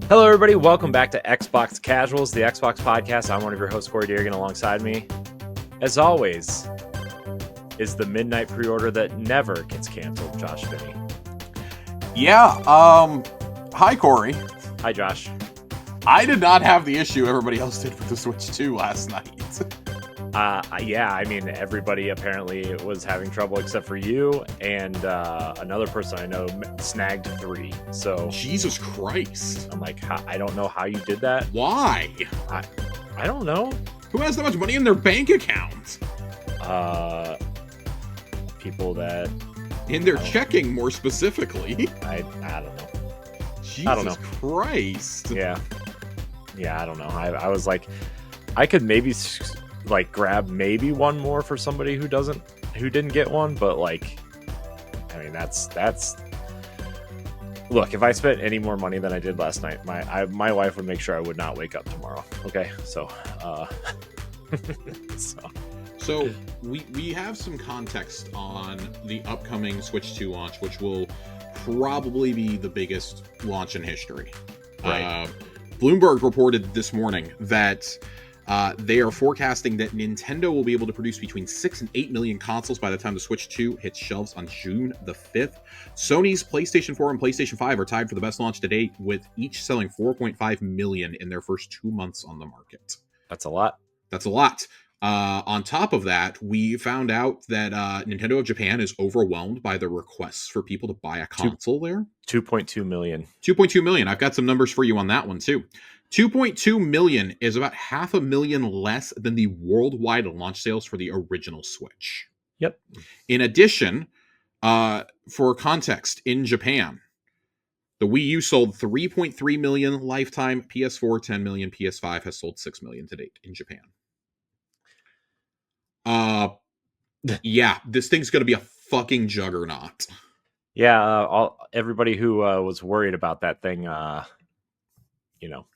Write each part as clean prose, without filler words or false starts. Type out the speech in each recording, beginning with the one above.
Hello, everybody. Welcome back to Xbox Casuals, the Xbox podcast. I'm one of your hosts, Corey Deergan. Alongside me, as always, is the midnight pre-order that never gets canceled, Josh Finney. Yeah. Hi, Corey. Hi, Josh. I did not have the issue everybody else did with the Switch 2 last night. Yeah, I mean, everybody apparently was having trouble except for you and another person I know snagged 3. So Jesus Christ. I'm like, I don't know how you did that. Why? I don't know. Who has that much money in their bank account? People that... In their checking, more specifically. I don't know. Jesus I don't know. Christ. Yeah, I don't know. I was like, I could maybe like grab maybe one more for somebody who didn't get one, but like, I mean, that's look, if I spent any more money than I did last night, my wife would make sure I would not wake up tomorrow. Okay, so So we have some context on the upcoming Switch 2 launch, which will probably be the biggest launch in history. Right. Bloomberg reported this morning that they are forecasting that Nintendo will be able to produce between 6 and 8 million consoles by the time the Switch 2 hits shelves on June the 5th. Sony's PlayStation 4 and PlayStation 5 are tied for the best launch to date, with each selling 4.5 million in their first 2 months on the market. That's a lot. That's a lot. On top of that, we found out that Nintendo of Japan is overwhelmed by the requests for people to buy a console there. 2.2 million. 2.2 million. I've got some numbers for you on that one, too. 2.2 million is about 500,000 less than the worldwide launch sales for the original Switch. Yep. In addition, for context, in Japan, the Wii U sold 3.3 million lifetime, PS4 10 million, PS5 has sold 6 million to date in Japan. Yeah, this thing's going to be a fucking juggernaut. Yeah, everybody who was worried about that thing,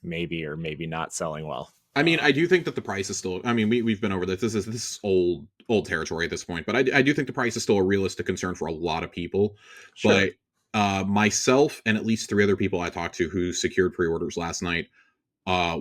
maybe or maybe not selling well. I mean, I do think that the price is still... I mean, we've been over this. This is old territory at this point, but I do think the price is still a realistic concern for a lot of people. Sure. But myself and at least 3 other people I talked to who secured pre-orders last night,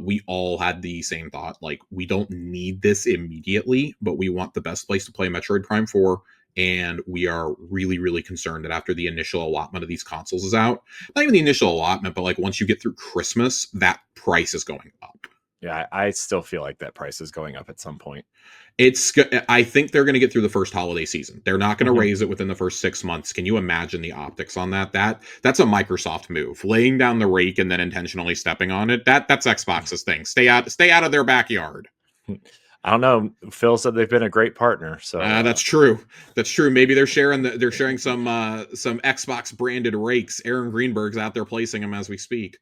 we all had the same thought. Like, we don't need this immediately, but we want the best place to play Metroid Prime 4. And we are really, really concerned that after the initial allotment of these consoles is out, not even the initial allotment, but like once you get through Christmas, that price is going up. Yeah, I still feel like that price is going up at some point. I think they're going to get through the first holiday season. They're not going to raise it within the first 6 months. Can you imagine the optics on that? That's a Microsoft move, laying down the rake and then intentionally stepping on it. That's Xbox's thing. Stay out of their backyard. I don't know. Phil said they've been a great partner. So that's true. That's true. Maybe they're sharing some Xbox branded rakes. Aaron Greenberg's out there placing them as we speak.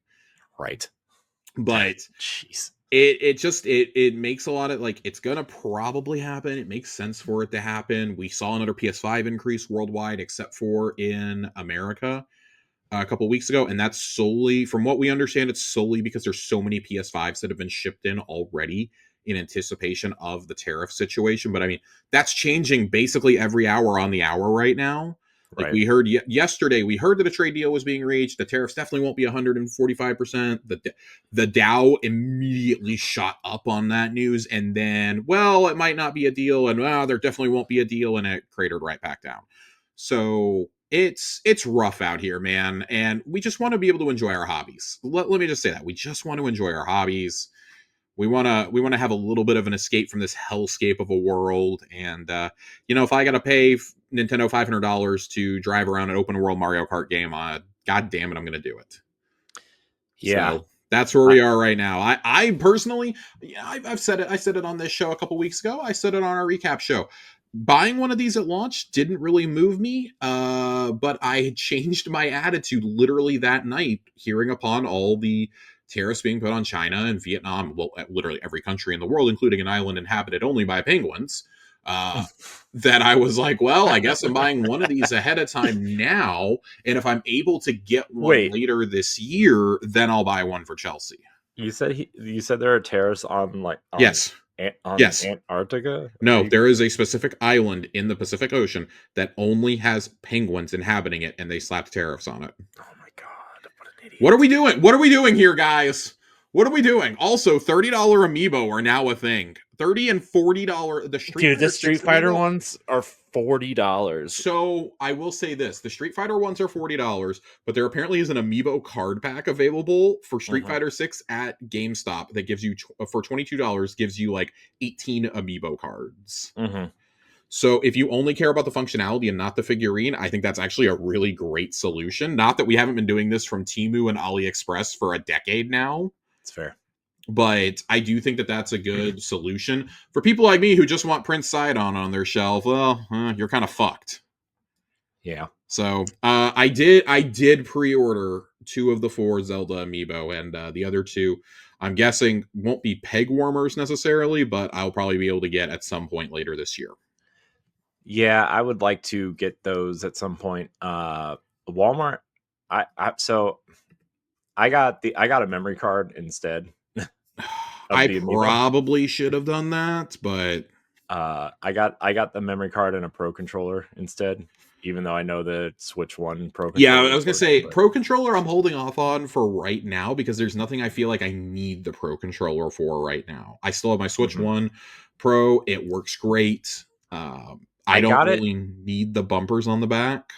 Right. But jeez. It makes a lot of, like, it's gonna probably happen. It makes sense for it to happen. We saw another PS5 increase worldwide, except for in America a couple of weeks ago, and that's solely, from what we understand, it's solely because there's so many PS5s that have been shipped in already in anticipation of the tariff situation. But I mean, that's changing basically every hour on the hour right now. Like, right. We heard yesterday, we heard that a trade deal was being reached. The tariffs definitely won't be 145%. The Dow immediately shot up on that news. And then, well, it might not be a deal. And there definitely won't be a deal. And it cratered right back down. So it's rough out here, man. And we just want to be able to enjoy our hobbies. Let me just say that. We just want to enjoy our hobbies. We want to have a little bit of an escape from this hellscape of a world. And, if I got to pay Nintendo $500 to drive around an open world Mario Kart game, God damn it, I'm going to do it. Yeah. So that's where we are right now. I personally, I've said it. I said it on this show a couple weeks ago. I said it on our recap show. Buying one of these at launch didn't really move me, but I had changed my attitude literally that night, hearing upon all the tariffs being put on China and Vietnam, well, literally every country in the world, including an island inhabited only by penguins, that I was like, well, I guess I'm buying one of these ahead of time now, and if I'm able to get one later this year, then I'll buy one for Chelsea. You said there are tariffs on, like... Yes. Yes. Antarctica? No, there is a specific island in the Pacific Ocean that only has penguins inhabiting it, and they slapped tariffs on it. Oh my god, what an What are we doing? What are we doing here, guys? What are we doing? Also, $30 amiibo are now a thing. $30 and $40. The Street Dude, Fighter the 6 Street Fighter amiibo. ones are $40. So I will say this: the Street Fighter ones are $40, but there apparently is an amiibo card pack available for Street Mhm. Fighter 6 at GameStop that gives you for $22 gives you like 18 amiibo cards. Mhm. So if you only care about the functionality and not the figurine, I think that's actually a really great solution. Not that we haven't been doing this from Temu and AliExpress for a decade now, It's fair. but I do think that that's a good solution for people like me who just want Prince Sidon on their shelf. Well, you're kind of fucked. Yeah. So I did pre-order 2 of the 4 Zelda amiibo, and the other 2 I'm guessing won't be peg warmers necessarily, but I'll probably be able to get at some point later this year. Yeah, I would like to get those at some point. Walmart. So I got a memory card instead of I the amiibo. probably should have done that, but I got the memory card and a Pro controller instead. Even though I know the Switch One Pro yeah, controller. I was gonna say Pro Controller I'm holding off on for right now because there's nothing I feel like I need the Pro Controller for right now. I still have my Switch One Pro. It works great. I don't really need the bumpers on the back.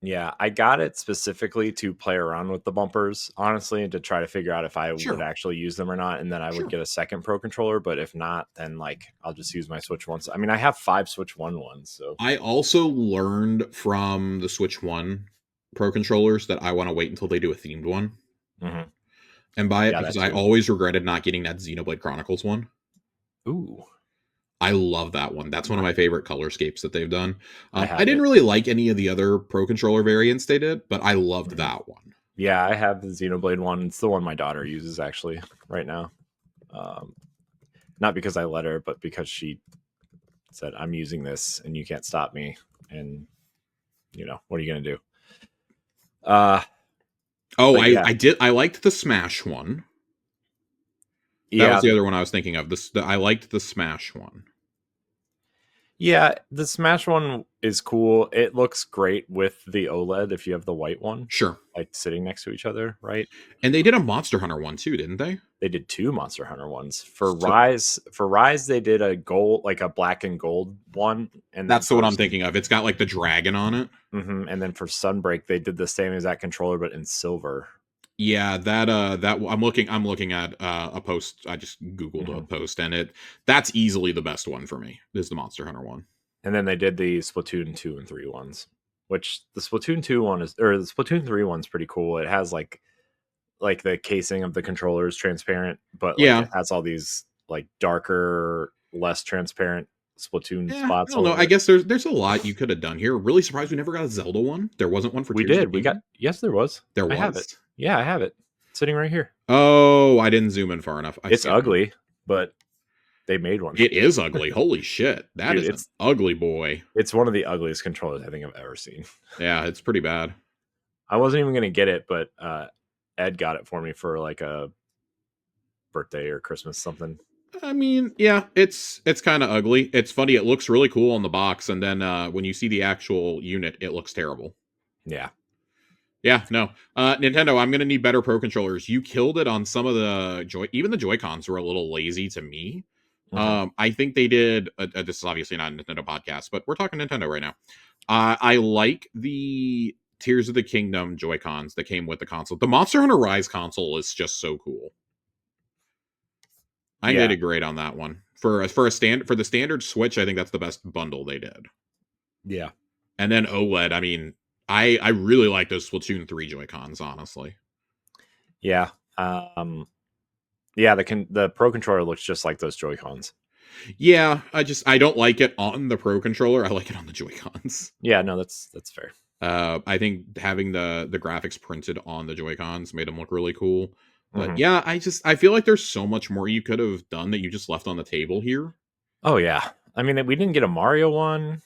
Yeah, I got it specifically to play around with the bumpers, honestly, and to try to figure out if I would actually use them or not. And then I would get a second Pro controller. But if not, then like I'll just use my Switch ones. I mean, I have 5 Switch One ones. So I also learned from the Switch One Pro controllers that I want to wait until they do a themed one and buy it because I always regretted not getting that Xenoblade Chronicles one. Ooh. I love that one. That's one of my favorite colorscapes that they've done. I didn't really like any of the other Pro Controller variants they did, but I loved that one. Yeah, I have the Xenoblade one. It's the one my daughter uses actually right now. Not because I let her, but because she said, I'm using this and you can't stop me. And, you know, what are you going to do? I did. I liked the Smash one. That was the other one I was thinking of. I liked the Smash one. Yeah, the Smash one is cool. It looks great with the OLED if you have the white one. Sure. Like sitting next to each other, right? And they did a Monster Hunter one too, didn't they? They did 2 Monster Hunter ones. For Rise, they did a gold, like a black and gold one. And that's the one I'm thinking of. It's got like the dragon on it. And then for Sunbreak, they did the same exact controller, but in silver. Yeah, that I'm looking at a post. I just Googled a post, and that's easily the best one for me. Is the Monster Hunter one. And then they did the Splatoon 2 and 3 ones, which the Splatoon 2 one is, or the Splatoon 3 one's pretty cool. It has like the casing of the controller is transparent, but like, it has all these like darker, less transparent Splatoon spots. I don't know. I guess there's a lot you could have done here. Really surprised we never got a Zelda one. There wasn't one for. We did. We got. Yes, there was. There was. I have it. Yeah, I have it sitting right here. Oh, I didn't zoom in far enough. It's ugly, but they made one. It is ugly. Holy shit. That is an ugly boy. It's one of the ugliest controllers I think I've ever seen. Yeah, it's pretty bad. I wasn't even going to get it, but Ed got it for me for like a birthday or Christmas something. I mean, yeah, it's kind of ugly. It's funny. It looks really cool on the box, and then when you see the actual unit, it looks terrible. Yeah. Yeah, no. Nintendo, I'm going to need better Pro Controllers. You killed it on some of the even the Joy-Cons were a little lazy to me. I think they did, this is obviously not a Nintendo podcast, but we're talking Nintendo right now. I like the Tears of the Kingdom Joy-Cons that came with the console. The Monster Hunter Rise console is just so cool. I think they did great on that one. For the standard Switch, I think that's the best bundle they did. Yeah. And then OLED, I mean, I really like those Splatoon 3 Joy-Cons, honestly. Yeah. The Pro Controller looks just like those Joy-Cons. Yeah, I don't like it on the Pro Controller. I like it on the Joy-Cons. Yeah, no, that's fair. I think having the graphics printed on the Joy-Cons made them look really cool. But yeah, I feel like there's so much more you could have done that you just left on the table here. Oh yeah. I mean, we didn't get a Mario one.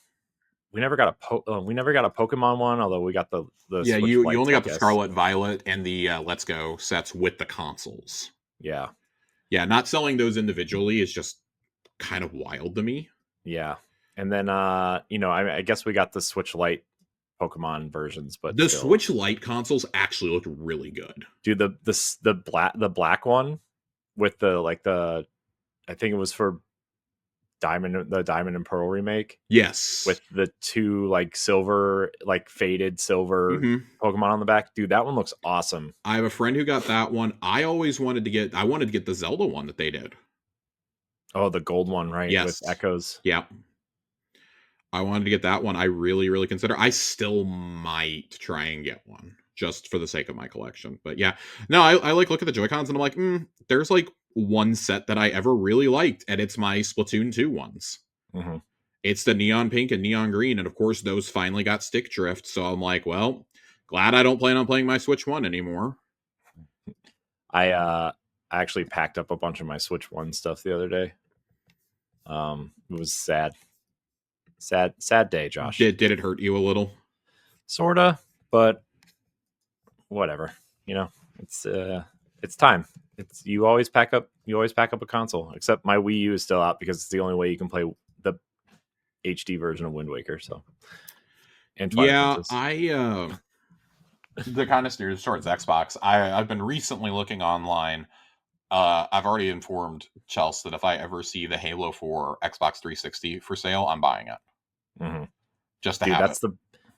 We never got a Pokemon one, although we got the yeah. Switch you only got the Scarlet Violet and the Let's Go sets with the consoles. Yeah, not selling those individually is just kind of wild to me. Yeah, and then I guess we got the Switch Lite Pokemon versions, but the still. Switch Lite consoles actually look really good. Dude, the black one with the I think it was for the Diamond and Pearl remake. Yes, with the two like silver, like faded silver Pokemon on the back. Dude, that one looks awesome. I have a friend who got that one. I wanted to get the Zelda one that they did. Oh, the gold one, right? Yes. With echoes. Yeah. I wanted to get that one. I really, really consider. I still might try and get one just for the sake of my collection. But yeah, no, I like look at the Joy-Cons and I'm like, there's like one set that I ever really liked, and it's my Splatoon 2 ones. Mm-hmm. It's the neon pink and neon green, and of course those finally got stick drift. So I'm like, well, glad I don't plan on playing my Switch 1 anymore. I actually packed up a bunch of my Switch 1 stuff the other day. It was sad day, Josh. Did it hurt you a little? Sorta, but whatever. You know, it's time. You always pack up a console. Except my Wii U is still out because it's the only way you can play the HD version of Wind Waker. So, and Twilight Princess. The kind of steers towards Xbox. I've been recently looking online. I've already informed Chelsea that if I ever see the Halo 4 Xbox 360 for sale, I'm buying it. Mm-hmm. Just to have it.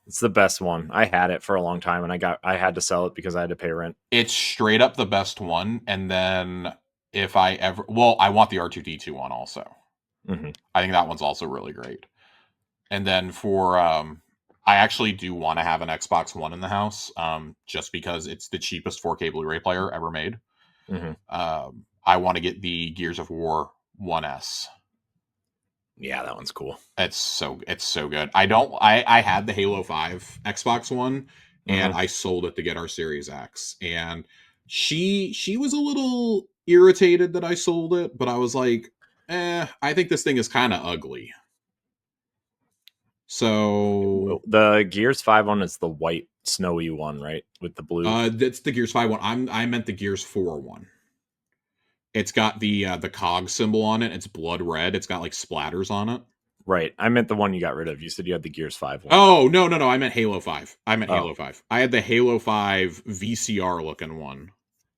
It's the best one. I had it for a long time, and I had to sell it because I had to pay rent. It's straight up the best one. And then if I want the R2D2 one also. Mm-hmm. I think that one's also really great. And then for I actually do want to have an Xbox One in the house, just because it's the cheapest 4K Blu-ray player ever made. Mm-hmm. I want to get the Gears of War 1S. Yeah, that one's cool. It's so good. I had the Halo 5 Xbox One, and I sold it to get our Series X. And she was a little irritated that I sold it, but I was like, I think this thing is kind of ugly. So the Gears 5 one is the white snowy one, right? With the blue. That's the Gears 5 one. I meant the Gears 4 one. It's got the cog symbol on it. It's blood red. It's got like splatters on it. Right. I meant the one you got rid of. You said you had the Gears 5 one. Oh, no. I meant Halo 5. Halo 5. I had the Halo 5 VCR looking one.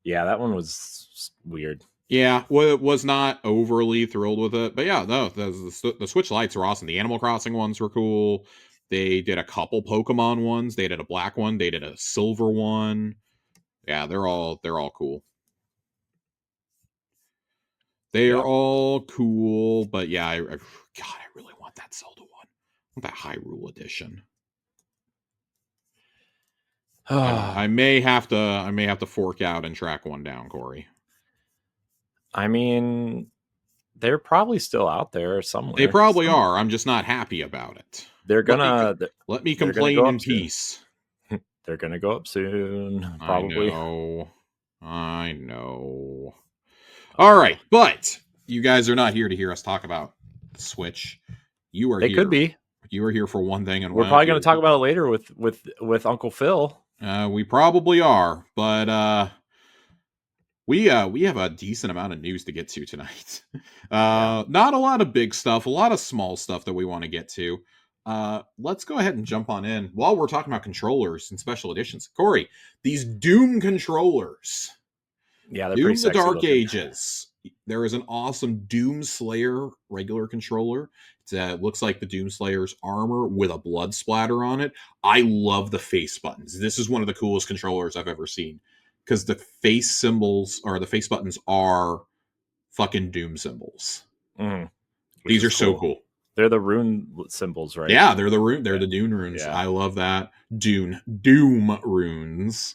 Yeah, that one was weird. Yeah, was not overly thrilled with it. But yeah, no, the Switch Lites were awesome. The Animal Crossing ones were cool. They did a couple Pokemon ones. They did a black one. They did a silver one. Yeah, they're all cool. They are all cool. But yeah, I really want that Zelda one. I want that Hyrule edition. I may have to fork out and track one down, Corey. I mean, they're probably still out there somewhere. They probably are. I'm just not happy about it. They're gonna let me complain in peace. They're gonna go up soon. Probably. I know. All right, but you guys are not here to hear us talk about the Switch. You are. They could be. You are here for one thing, and we're probably going to talk about it later with Uncle Phil. We probably are, but we have a decent amount of news to get to tonight. Not a lot of big stuff, a lot of small stuff that we want to get to. Let's go ahead and jump on in while we're talking about controllers and special editions. Corey, these Doom controllers. Yeah, they're Doom pretty sexy the Dark looking. Ages. There is an awesome Doom Slayer regular controller. It looks like the Doom Slayer's armor with a blood splatter on it. I love the face buttons. This is one of the coolest controllers I've ever seen, because the face symbols or the face buttons are fucking Doom symbols. These are so cool. They're the rune symbols, right? Yeah, they're the rune. They're the Dune runes. Yeah. I love that. Doom runes.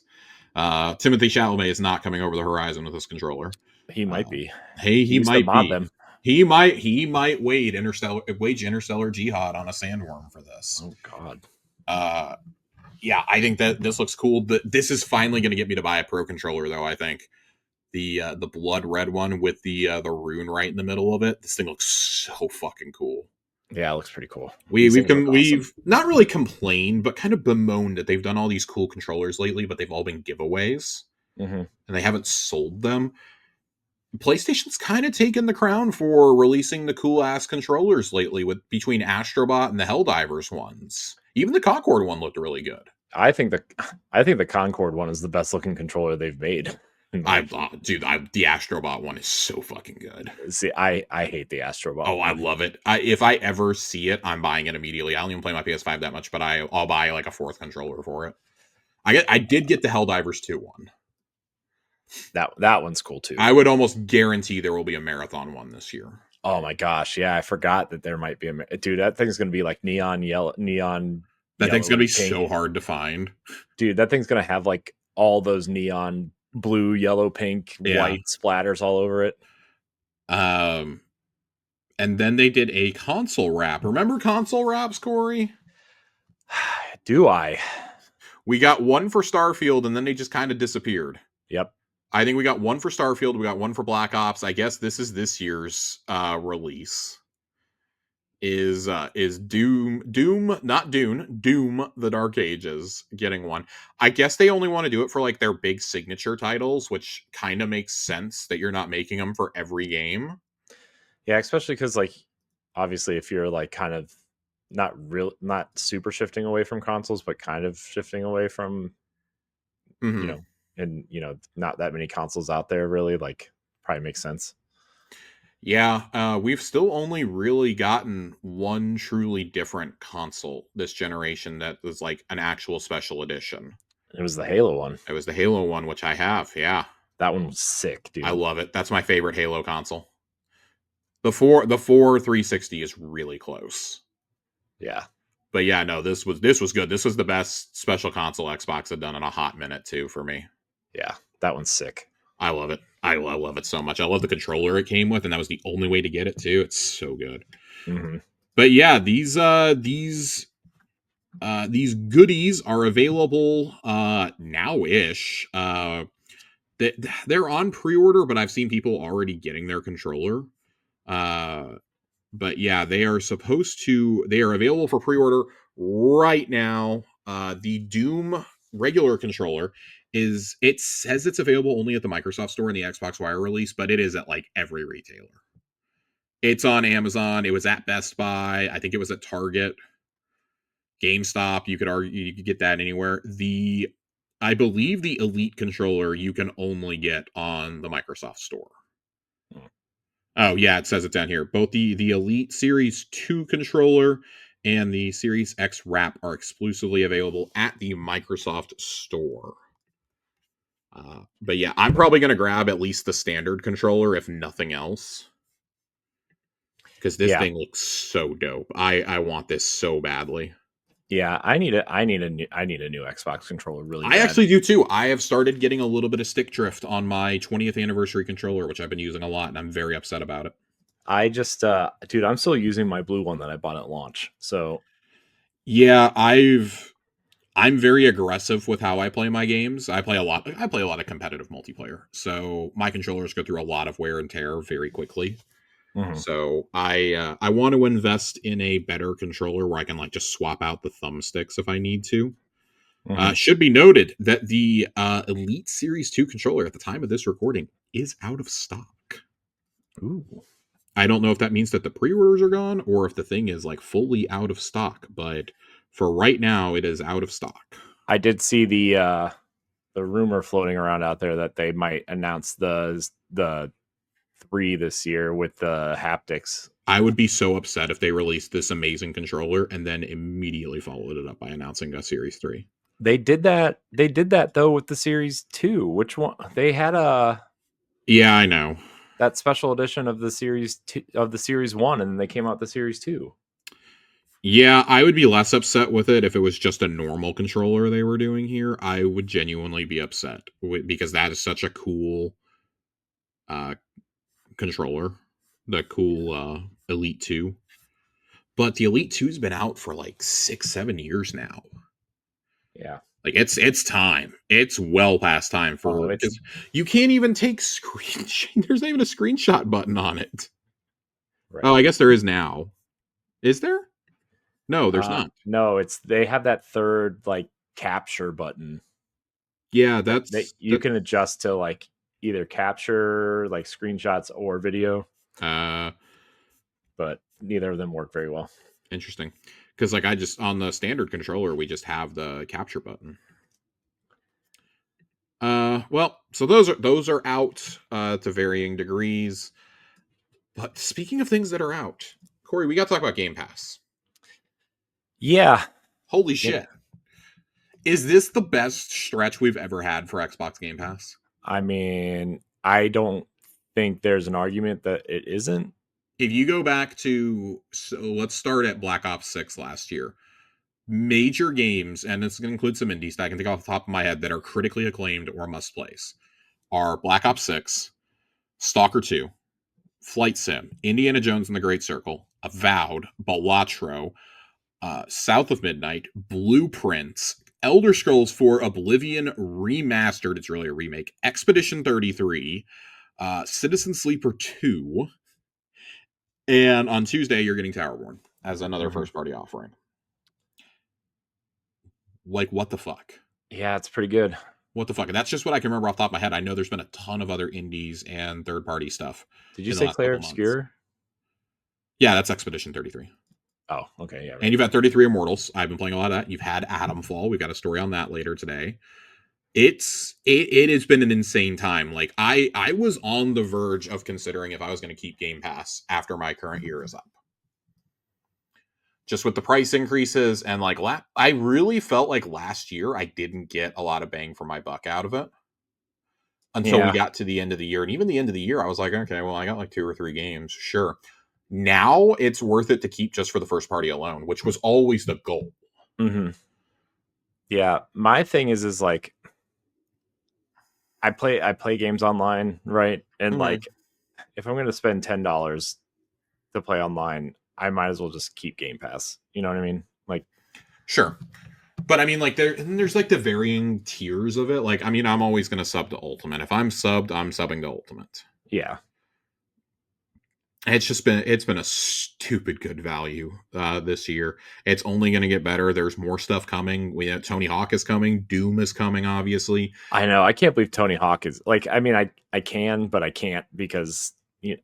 Timothy Chalamet is not coming over the horizon with this controller. He might be. Hey, he might be. Them. He might wage interstellar jihad on a sandworm for this. Oh God. Yeah, I think that this looks cool. This is finally going to get me to buy a pro controller, though. I think the blood red one with the rune right in the middle of it. This thing looks so fucking cool. Yeah, it looks pretty cool. We've not really complained, but kind of bemoaned that they've done all these cool controllers lately, but they've all been giveaways, and they haven't sold them. PlayStation's kind of taken the crown for releasing the cool ass controllers lately, between Astrobot and the Helldivers ones. Even the Concord one looked really good. I think the Concord one is the best looking controller they've made. The Astrobot one is so fucking good. See, I hate the Astrobot. Oh, one. I love it. If I ever see it, I'm buying it immediately. I don't even play my PS5 that much, but I'll buy like a 4th controller for it. I did get the Helldivers 2 one. That one's cool too. I would almost guarantee there will be a Marathon one this year. Oh my gosh, yeah, I forgot that there might be a dude. That thing's gonna be like neon yellow, neon. That thing's gonna be so hard to find, dude. That thing's gonna have like all those neon blue, yellow, pink, white splatters all over it. And then they did a console wrap. Remember console wraps, Corey? Do I? We got one for Starfield, and then they just kind of disappeared. Yep. I think we got one for Starfield. We got one for Black Ops. I guess this is this year's release. Is Doom, not Dune, Doom, the Dark Ages getting one. I guess they only want to do it for like their big signature titles, which kind of makes sense that you're not making them for every game. Yeah, especially because like obviously if you're like kind of not super shifting away from consoles, but kind of shifting away from you know, and not that many consoles out there really, like probably makes sense. Yeah, we've still only really gotten one truly different console this generation that was like an actual special edition. It was the Halo one. It was the Halo one, which I have. Yeah, that one was sick, dude. I love it. That's my favorite Halo console. The 4 360 is really close. Yeah. But yeah, no, this was good. This was the best special console Xbox had done in a hot minute too for me. Yeah, that one's sick. I love it. I love it so much. I love the controller it came with, and that was the only way to get it too. It's so good. Mm-hmm. But yeah, these goodies are available now-ish. They're on pre-order, but I've seen people already getting their controller. But yeah, they are available for pre-order right now. The Doom regular controller it says it's available only at the Microsoft Store and the Xbox Wire release, but it is at like every retailer. It's on Amazon. It was at Best Buy. I think it was at Target, GameStop. You could get that anywhere. I believe the Elite controller you can only get on the Microsoft Store. Oh yeah, it says it down here. Both the Elite Series 2 controller and the Series X wrap are exclusively available at the Microsoft Store. But yeah, I'm probably going to grab at least the standard controller, if nothing else. Because this thing looks so dope. I want this so badly. Yeah, I need a new Xbox controller really bad. I actually do too. I have started getting a little bit of stick drift on my 20th anniversary controller, which I've been using a lot, and I'm very upset about it. I just dude, I'm still using my blue one that I bought at launch. So yeah, I'm very aggressive with how I play my games. I play a lot of competitive multiplayer. So my controllers go through a lot of wear and tear very quickly. Mm-hmm. So I want to invest in a better controller where I can like just swap out the thumbsticks if I need to. Mm-hmm. Should be noted that the Elite Series 2 controller at the time of this recording is out of stock. Ooh. I don't know if that means that the pre-orders are gone or if the thing is like fully out of stock, but for right now it is out of stock. I did see the rumor floating around out there that they might announce the 3 this year with the haptics. I would be so upset if they released this amazing controller and then immediately followed it up by announcing a Series 3. They did that though with the Series 2. Which one? They had yeah, I know. That special edition of the Series 2 of the Series 1, and then they came out the Series 2. Yeah, I would be less upset with it if it was just a normal controller they were doing here. I would genuinely be upset because that is such a cool controller, the cool Elite 2. But the Elite 2's been out for like 6-7 years now. Yeah. Like it's time. It's well past time for you can't even take there's not even a screenshot button on it. Right. Oh, I guess there is now. Is there? No, there's not. No, they have that third like capture button. Yeah, you can adjust to like either capture like screenshots or video. But neither of them work very well. Interesting. Because like I just on the standard controller, we just have the capture button. Well, so those are out to varying degrees. But speaking of things that are out, Corey, we got to talk about Game Pass. Yeah. Holy shit. Is this the best stretch we've ever had for Xbox Game Pass? I mean, I don't think there's an argument that it isn't. If you go back to, so let's start at Black Ops 6 last year. Major games, and it's going to include some indies that I can think off the top of my head that are critically acclaimed or must plays, are Black Ops 6, Stalker 2, Flight Sim, Indiana Jones and the Great Circle, Avowed, Balatro, South of Midnight, Blueprints, Elder Scrolls 4 Oblivion Remastered, it's really a remake, Expedition 33, Citizen Sleeper 2, and on Tuesday you're getting Towerborn as another first-party offering. Like, what the fuck? Yeah, it's pretty good. What the fuck? And that's just what I can remember off the top of my head. I know there's been a ton of other indies and third-party stuff. Did you say Clair Obscur? Yeah, that's Expedition 33. Oh, okay, yeah. Right. And you've had 33 Immortals. I've been playing a lot of that. You've had Atomfall. We've got a story on that later today. It has been an insane time. Like I was on the verge of considering if I was going to keep Game Pass after my current year is up. Just with the price increases and like I really felt like last year I didn't get a lot of bang for my buck out of it until we got to the end of the year. And even the end of the year, I was like, okay, well, I got like 2 or 3 games. Sure. Now it's worth it to keep just for the first party alone, which was always the goal. Mm-hmm. Yeah. My thing is like, I play games online, right? And like, if I'm going to spend $10 to play online, I might as well just keep Game Pass. You know what I mean? Like, sure. But I mean, like there's like the varying tiers of it. Like, I mean, I'm always going to sub to Ultimate. If I'm subbed, I'm subbing to Ultimate. Yeah. It's been a stupid good value this year. It's only going to get better. There's more stuff coming. We have Tony Hawk is coming. Doom is coming, obviously. I know. I can't believe Tony Hawk is like, I mean, I can, but I can't because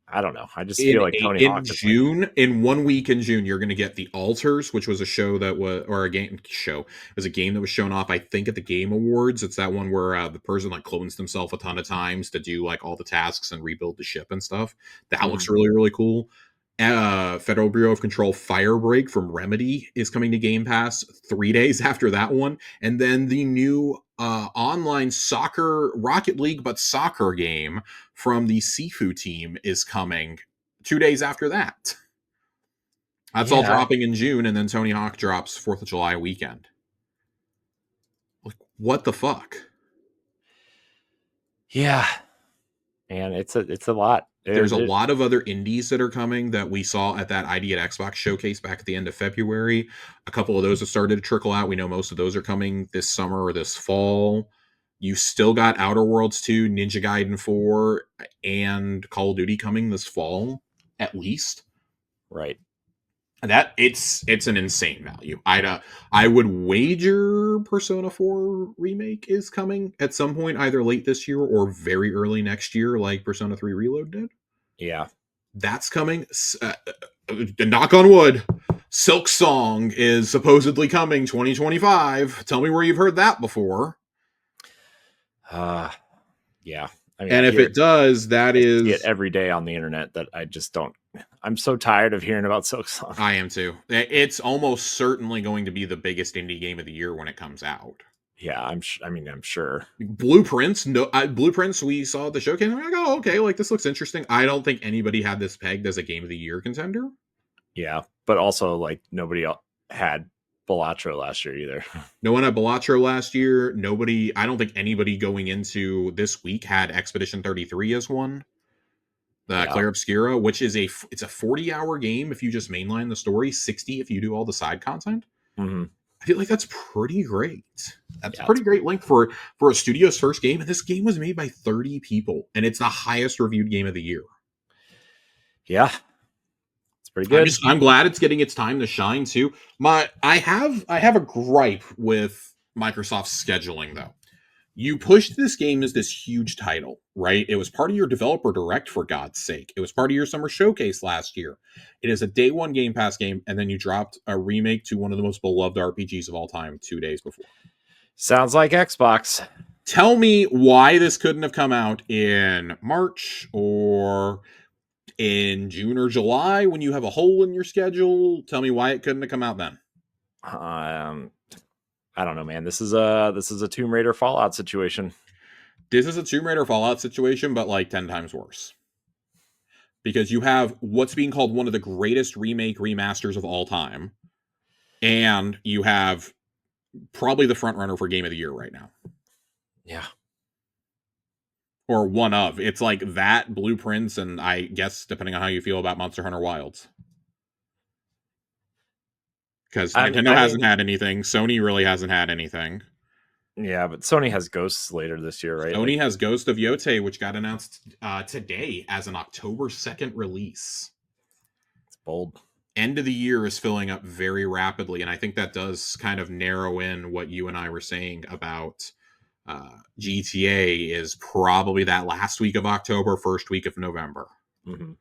I don't know. I just feel like Tony Hawk in June, in 1 week in June, you're going to get The Alters, which was a show that was, or a game show. It was a game that was shown off, I think, at the Game Awards. It's that one where the person like clones themselves a ton of times to do like all the tasks and rebuild the ship and stuff. That looks really, really cool. Federal Bureau of Control Firebreak from Remedy is coming to Game Pass 3 days after that one. And then the new online soccer Rocket League, but soccer game from the Sifu team is coming 2 days after that. That's all dropping in June. And then Tony Hawk drops 4th of July weekend. Like, what the fuck? Yeah. Man, it's a lot. There's a lot of other indies that are coming that we saw at that ID at Xbox showcase back at the end of February. A couple of those have started to trickle out. We know most of those are coming this summer or this fall. You still got Outer Worlds 2, Ninja Gaiden 4, and Call of Duty coming this fall, at least. Right. That it's an insane value. I would wager Persona 4 remake is coming at some point, either late this year or very early next year, like Persona 3 Reload did. Yeah, that's coming. Knock on wood. Silk Song is supposedly coming 2025. Tell me where you've heard that before. Yeah. I mean, and if it does, that is it every day on the internet that I just don't. I'm so tired of hearing about Silk Song. I am too. It's almost certainly going to be the biggest indie game of the year when it comes out. Yeah, I'm sure. Blueprints, Blueprints. We saw at the showcase. I'm like, oh, okay, like this looks interesting. I don't think anybody had this pegged as a game of the year contender. Yeah, but also like nobody had Balatro last year either. No one had Balatro last year. Nobody. I don't think anybody going into this week had Expedition 33 as one. Clair Obscura, which is it's a 40-hour game if you just mainline the story, 60 if you do all the side content. Mm-hmm. I feel like that's pretty great. That's a pretty great length for a studio's first game. And this game was made by 30 people, and it's the highest reviewed game of the year. Yeah, it's pretty good. I'm glad it's getting its time to shine too. I have a gripe with Microsoft's scheduling though. You pushed this game as this huge title, right? It was part of your developer direct, for God's sake. It was part of your summer showcase last year. It is a day one Game Pass game, and then you dropped a remake to one of the most beloved RPGs of all time 2 days before. Sounds like Xbox. Tell me why this couldn't have come out in March or in June or July when you have a hole in your schedule. Tell me why it couldn't have come out then. I don't know, man. This is a Tomb Raider Fallout situation. This is a Tomb Raider Fallout situation, but like 10 times worse. Because you have what's being called one of the greatest remake remasters of all time, and you have probably the front runner for Game of the Year right now. Yeah. Or one of. It's like that, Blueprints, and I guess depending on how you feel about Monster Hunter Wilds. Because Nintendo hasn't had anything. Sony really hasn't had anything. Yeah, but Sony has Ghosts later this year, right? Sony has Ghost of Yotei, which got announced today as an October 2nd release. It's bold. End of the year is filling up very rapidly, and I think that does kind of narrow in what you and I were saying about GTA is probably that last week of October, first week of November. Mm-hmm.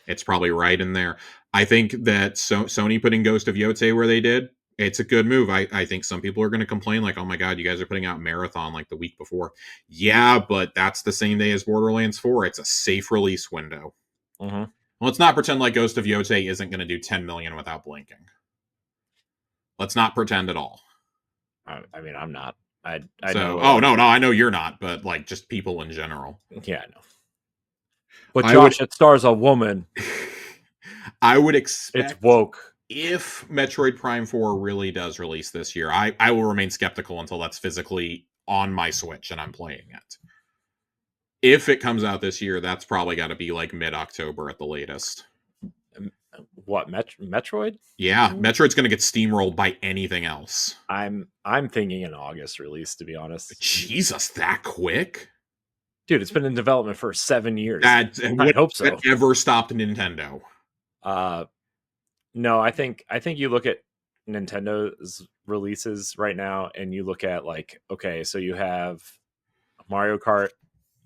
It's probably right in there. I think that Sony putting Ghost of Yotei where they did, it's a good move. I think some people are going to complain like, oh my God, you guys are putting out Marathon like the week before. Yeah, but that's the same day as Borderlands 4. It's a safe release window. Mm-hmm. Let's not pretend like Ghost of Yotei isn't going to do 10 million without blinking. Let's not pretend at all. I mean, I'm not. I know. Oh, no, I know you're not, but like just people in general. Yeah, I know. But Josh, it stars a woman. I would expect it's woke. If Metroid Prime 4 really does release this year, I will remain skeptical until that's physically on my Switch and I'm playing it. If it comes out this year, that's probably got to be like mid-October at the latest. What, Metroid? Yeah, Metroid's going to get steamrolled by anything else. I'm thinking an August release, to be honest. Jesus, that quick? Dude, it's been in development for 7 years. I hope so. That ever stopped Nintendo? No, I think you look at Nintendo's releases right now, and you look at like, okay, so you have Mario Kart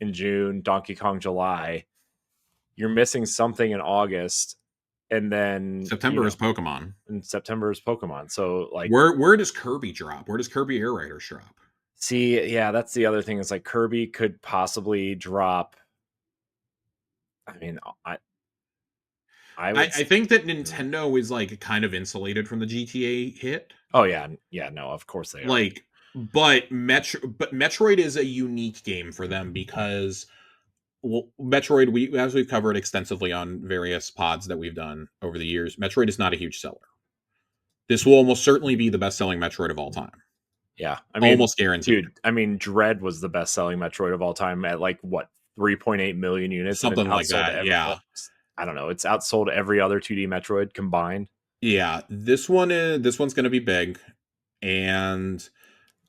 in June, Donkey Kong July. You're missing something in August, and then September is Pokemon. And September is Pokemon. So like, where does Kirby drop? Where does Kirby Air Riders drop? See, yeah, that's the other thing. Is like Kirby could possibly drop. I mean, I think that Nintendo is like kind of insulated from the GTA hit. Oh yeah, no, of course they are. Like, but Metroid is a unique game for them because, well, Metroid, as we've covered extensively on various pods that we've done over the years, Metroid is not a huge seller. This will almost certainly be the best-selling Metroid of all time. Yeah, I mean, almost guaranteed. Dude, I mean, Dread was the best-selling Metroid of all time at like what 3.8 million units, something like that. Yeah. I don't know. It's outsold every other 2D Metroid combined. Yeah, this one's going to be big, and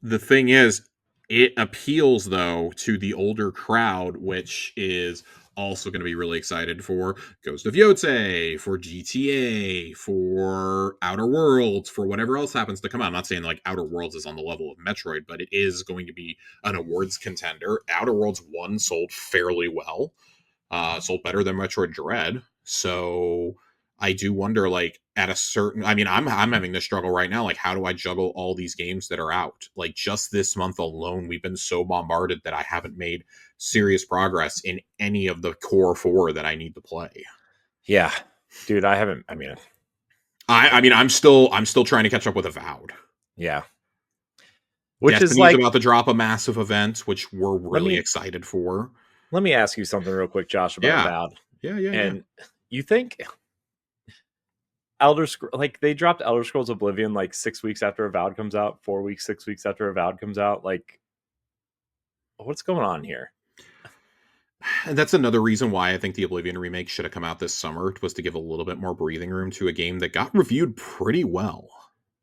the thing is, it appeals though to the older crowd, which is also going to be really excited for Ghost of Yotei, for GTA, for Outer Worlds, for whatever else happens to come out. I'm not saying like Outer Worlds is on the level of Metroid, but it is going to be an awards contender. Outer Worlds 1 sold fairly well. Sold better than Metroid Dread. So I do wonder, like, at a certain, I mean, I'm having this struggle right now. Like, how do I juggle all these games that are out? Like, just this month alone, we've been so bombarded that I haven't made serious progress in any of the core 4 that I need to play. Yeah, dude, I haven't. I mean, I'm still trying to catch up with Avowed. Yeah. Which Destiny's is like about to drop a massive event, which we're really excited for. Let me ask you something real quick, Josh, about Avowed. Yeah. And you think like they dropped Elder Scrolls Oblivion like 6 weeks after Avowed comes out, 4 weeks, 6 weeks after Avowed comes out? Like, what's going on here? And that's another reason why I think the Oblivion remake should have come out this summer, was to give a little bit more breathing room to a game that got reviewed pretty well.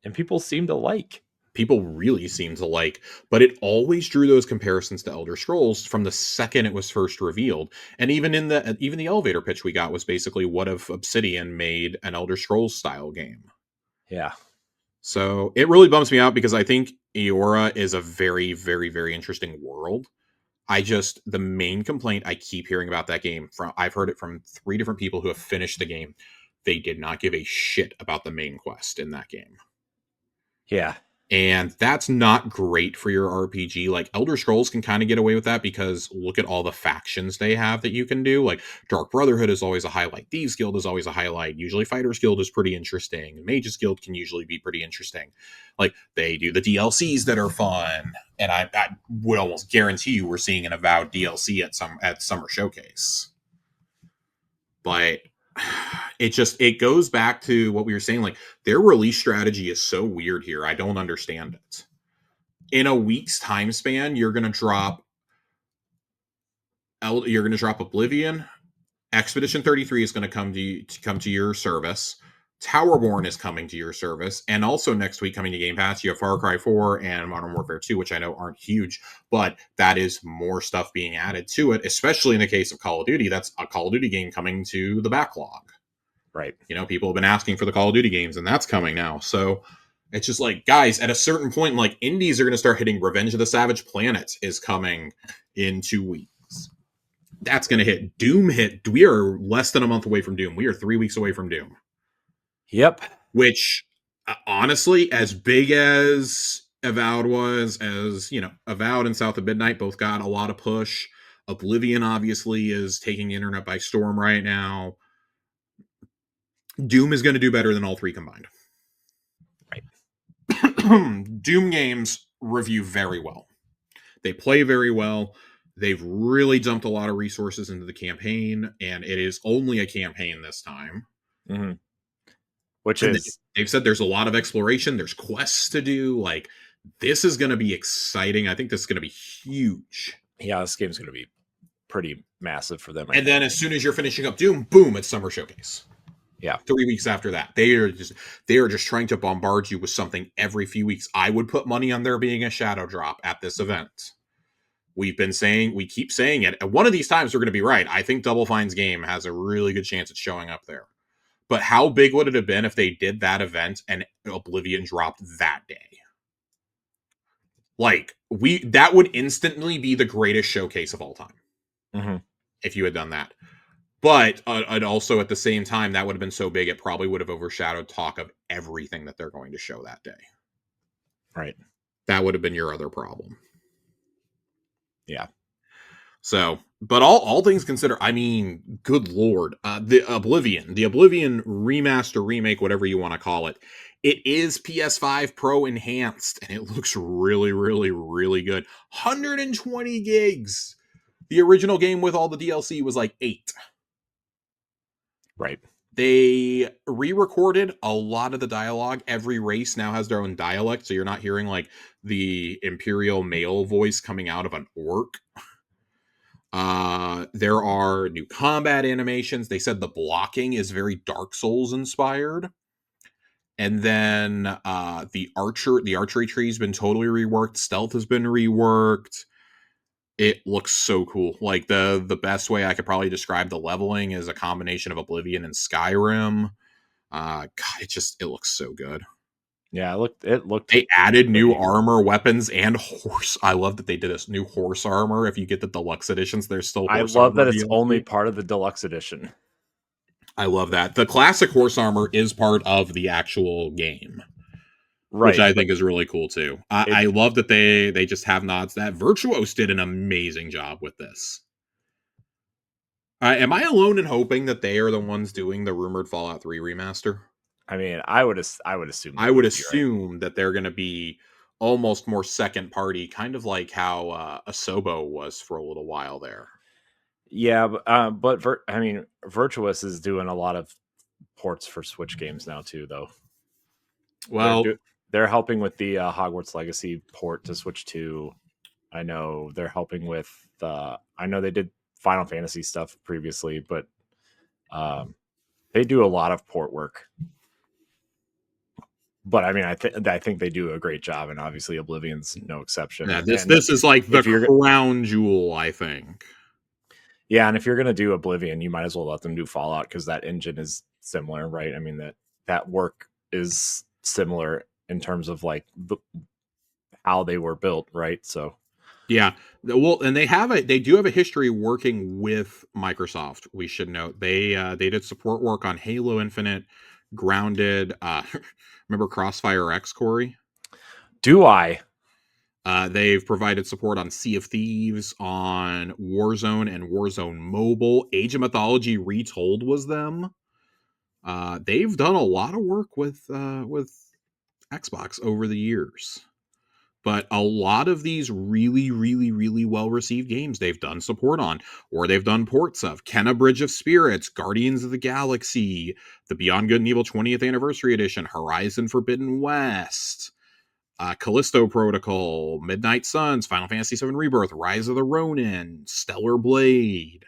And people seem to like. People really seem to like, but it always drew those comparisons to Elder Scrolls from the second it was first revealed. And even the elevator pitch we got was basically, what if Obsidian made an Elder Scrolls style game? Yeah. So it really bums me out, because I think Eora is a very, very, very interesting world. The main complaint I keep hearing about that game I've heard it from 3 different people who have finished the game. They did not give a shit about the main quest in that game. Yeah. And that's not great for your RPG. Like Elder Scrolls can kind of get away with that because look at all the factions they have that you can do. Like Dark Brotherhood is always a highlight. Thieves Guild is always a highlight. Usually Fighters Guild is pretty interesting. Mages Guild can usually be pretty interesting. Like they do the DLCs that are fun. And I would almost guarantee you we're seeing an Avowed DLC at Summer Showcase. But it goes back to what we were saying. Like their release strategy is so weird here. I don't understand it. In a week's time span, you're going to drop Oblivion. Expedition 33 is going to come to your service. Towerborn is coming to your service, and also next week coming to Game Pass, you have Far Cry 4 and Modern Warfare 2, which I know aren't huge, but that is more stuff being added to it, especially in the case of Call of Duty. That's a Call of Duty game coming to the backlog. Right. People have been asking for the Call of Duty games, and that's coming now. So it's just like, guys, at a certain point, like indies are going to start hitting. Revenge of the Savage Planet is coming in 2 weeks. That's going to hit. Doom hit. We are less than a month away from Doom. We are 3 weeks away from Doom. Yep. Which, honestly, as big as Avowed was, as, Avowed and South of Midnight both got a lot of push. Oblivion, obviously, is taking the internet by storm right now. Doom is going to do better than all 3 combined. Right. Doom games review very well. They play very well. They've really dumped a lot of resources into the campaign, and it is only a campaign this time. Mm-hmm. They've said there's a lot of exploration. There's quests to do. Like, this is going to be exciting. I think this is going to be huge. Yeah, this game's going to be pretty massive for them. And then as soon as you're finishing up Doom, boom, it's Summer Showcase. Yeah. 3 weeks after that. They are just trying to bombard you with something every few weeks. I would put money on there being a shadow drop at this event. We keep saying it. And one of these times we're going to be right. I think Double Fine's game has a really good chance at showing up there. But how big would it have been if they did that event and Oblivion dropped that day? Like, that would instantly be the greatest showcase of all time. Mm-hmm. If you had done that. But also at the same time, that would have been so big, it probably would have overshadowed talk of everything that they're going to show that day. Right. That would have been your other problem. Yeah. So, but all things considered, I mean, good Lord, the Oblivion remaster, remake, whatever you want to call it, it is PS5 Pro enhanced, and it looks really, really, really good. 120 gigs. The original game with all the DLC was like 8. Right. They re-recorded a lot of the dialogue. Every race now has their own dialect, so you're not hearing like the Imperial male voice coming out of an orc. There are new combat animations. They said the blocking is very Dark Souls inspired. And then the archery tree has been totally reworked. Stealth has been reworked. It looks so cool. Like the best way I could probably describe the leveling is a combination of Oblivion and Skyrim. God, it looks so good. Yeah, it looked. They added new armor, weapons, and horse. I love that they did this new horse armor. If you get the deluxe editions, there's still. I love that it's only part of the deluxe edition. I love that. The classic horse armor is part of the actual game, right? Which I think is really cool too. I love that they just have nods. That Virtuos did an amazing job with this. Am I alone in hoping that they are the ones doing the rumored Fallout 3 remaster? I mean, I would assume. That they're going to be almost more second party, kind of like how Asobo was for a little while there. Yeah, but Virtuos is doing a lot of ports for Switch games now too, though. Well, they're helping with the Hogwarts Legacy port to Switch 2. I know they're helping with. I know they did Final Fantasy stuff previously, but they do a lot of port work. But I mean, I think they do a great job, and obviously Oblivion's no exception. Yeah, this is like the crown jewel, I think. Yeah, and if you're gonna do Oblivion, you might as well let them do Fallout because that engine is similar, right? I mean that work is similar in terms of like how they were built, right? So yeah, well, and they do have a history working with Microsoft. We should note they did support work on Halo Infinite, Grounded. Remember Crossfire X, Corey? do I? They've provided support on Sea of Thieves, on Warzone and Warzone Mobile. Age of Mythology Retold was them. They've done a lot of work with Xbox over the years. But a lot of these really, really, really well-received games they've done support on, or they've done ports of. Kenna Bridge of Spirits, Guardians of the Galaxy, the Beyond Good and Evil 20th Anniversary Edition, Horizon Forbidden West, Callisto Protocol, Midnight Suns, Final Fantasy VII Rebirth, Rise of the Ronin, Stellar Blade.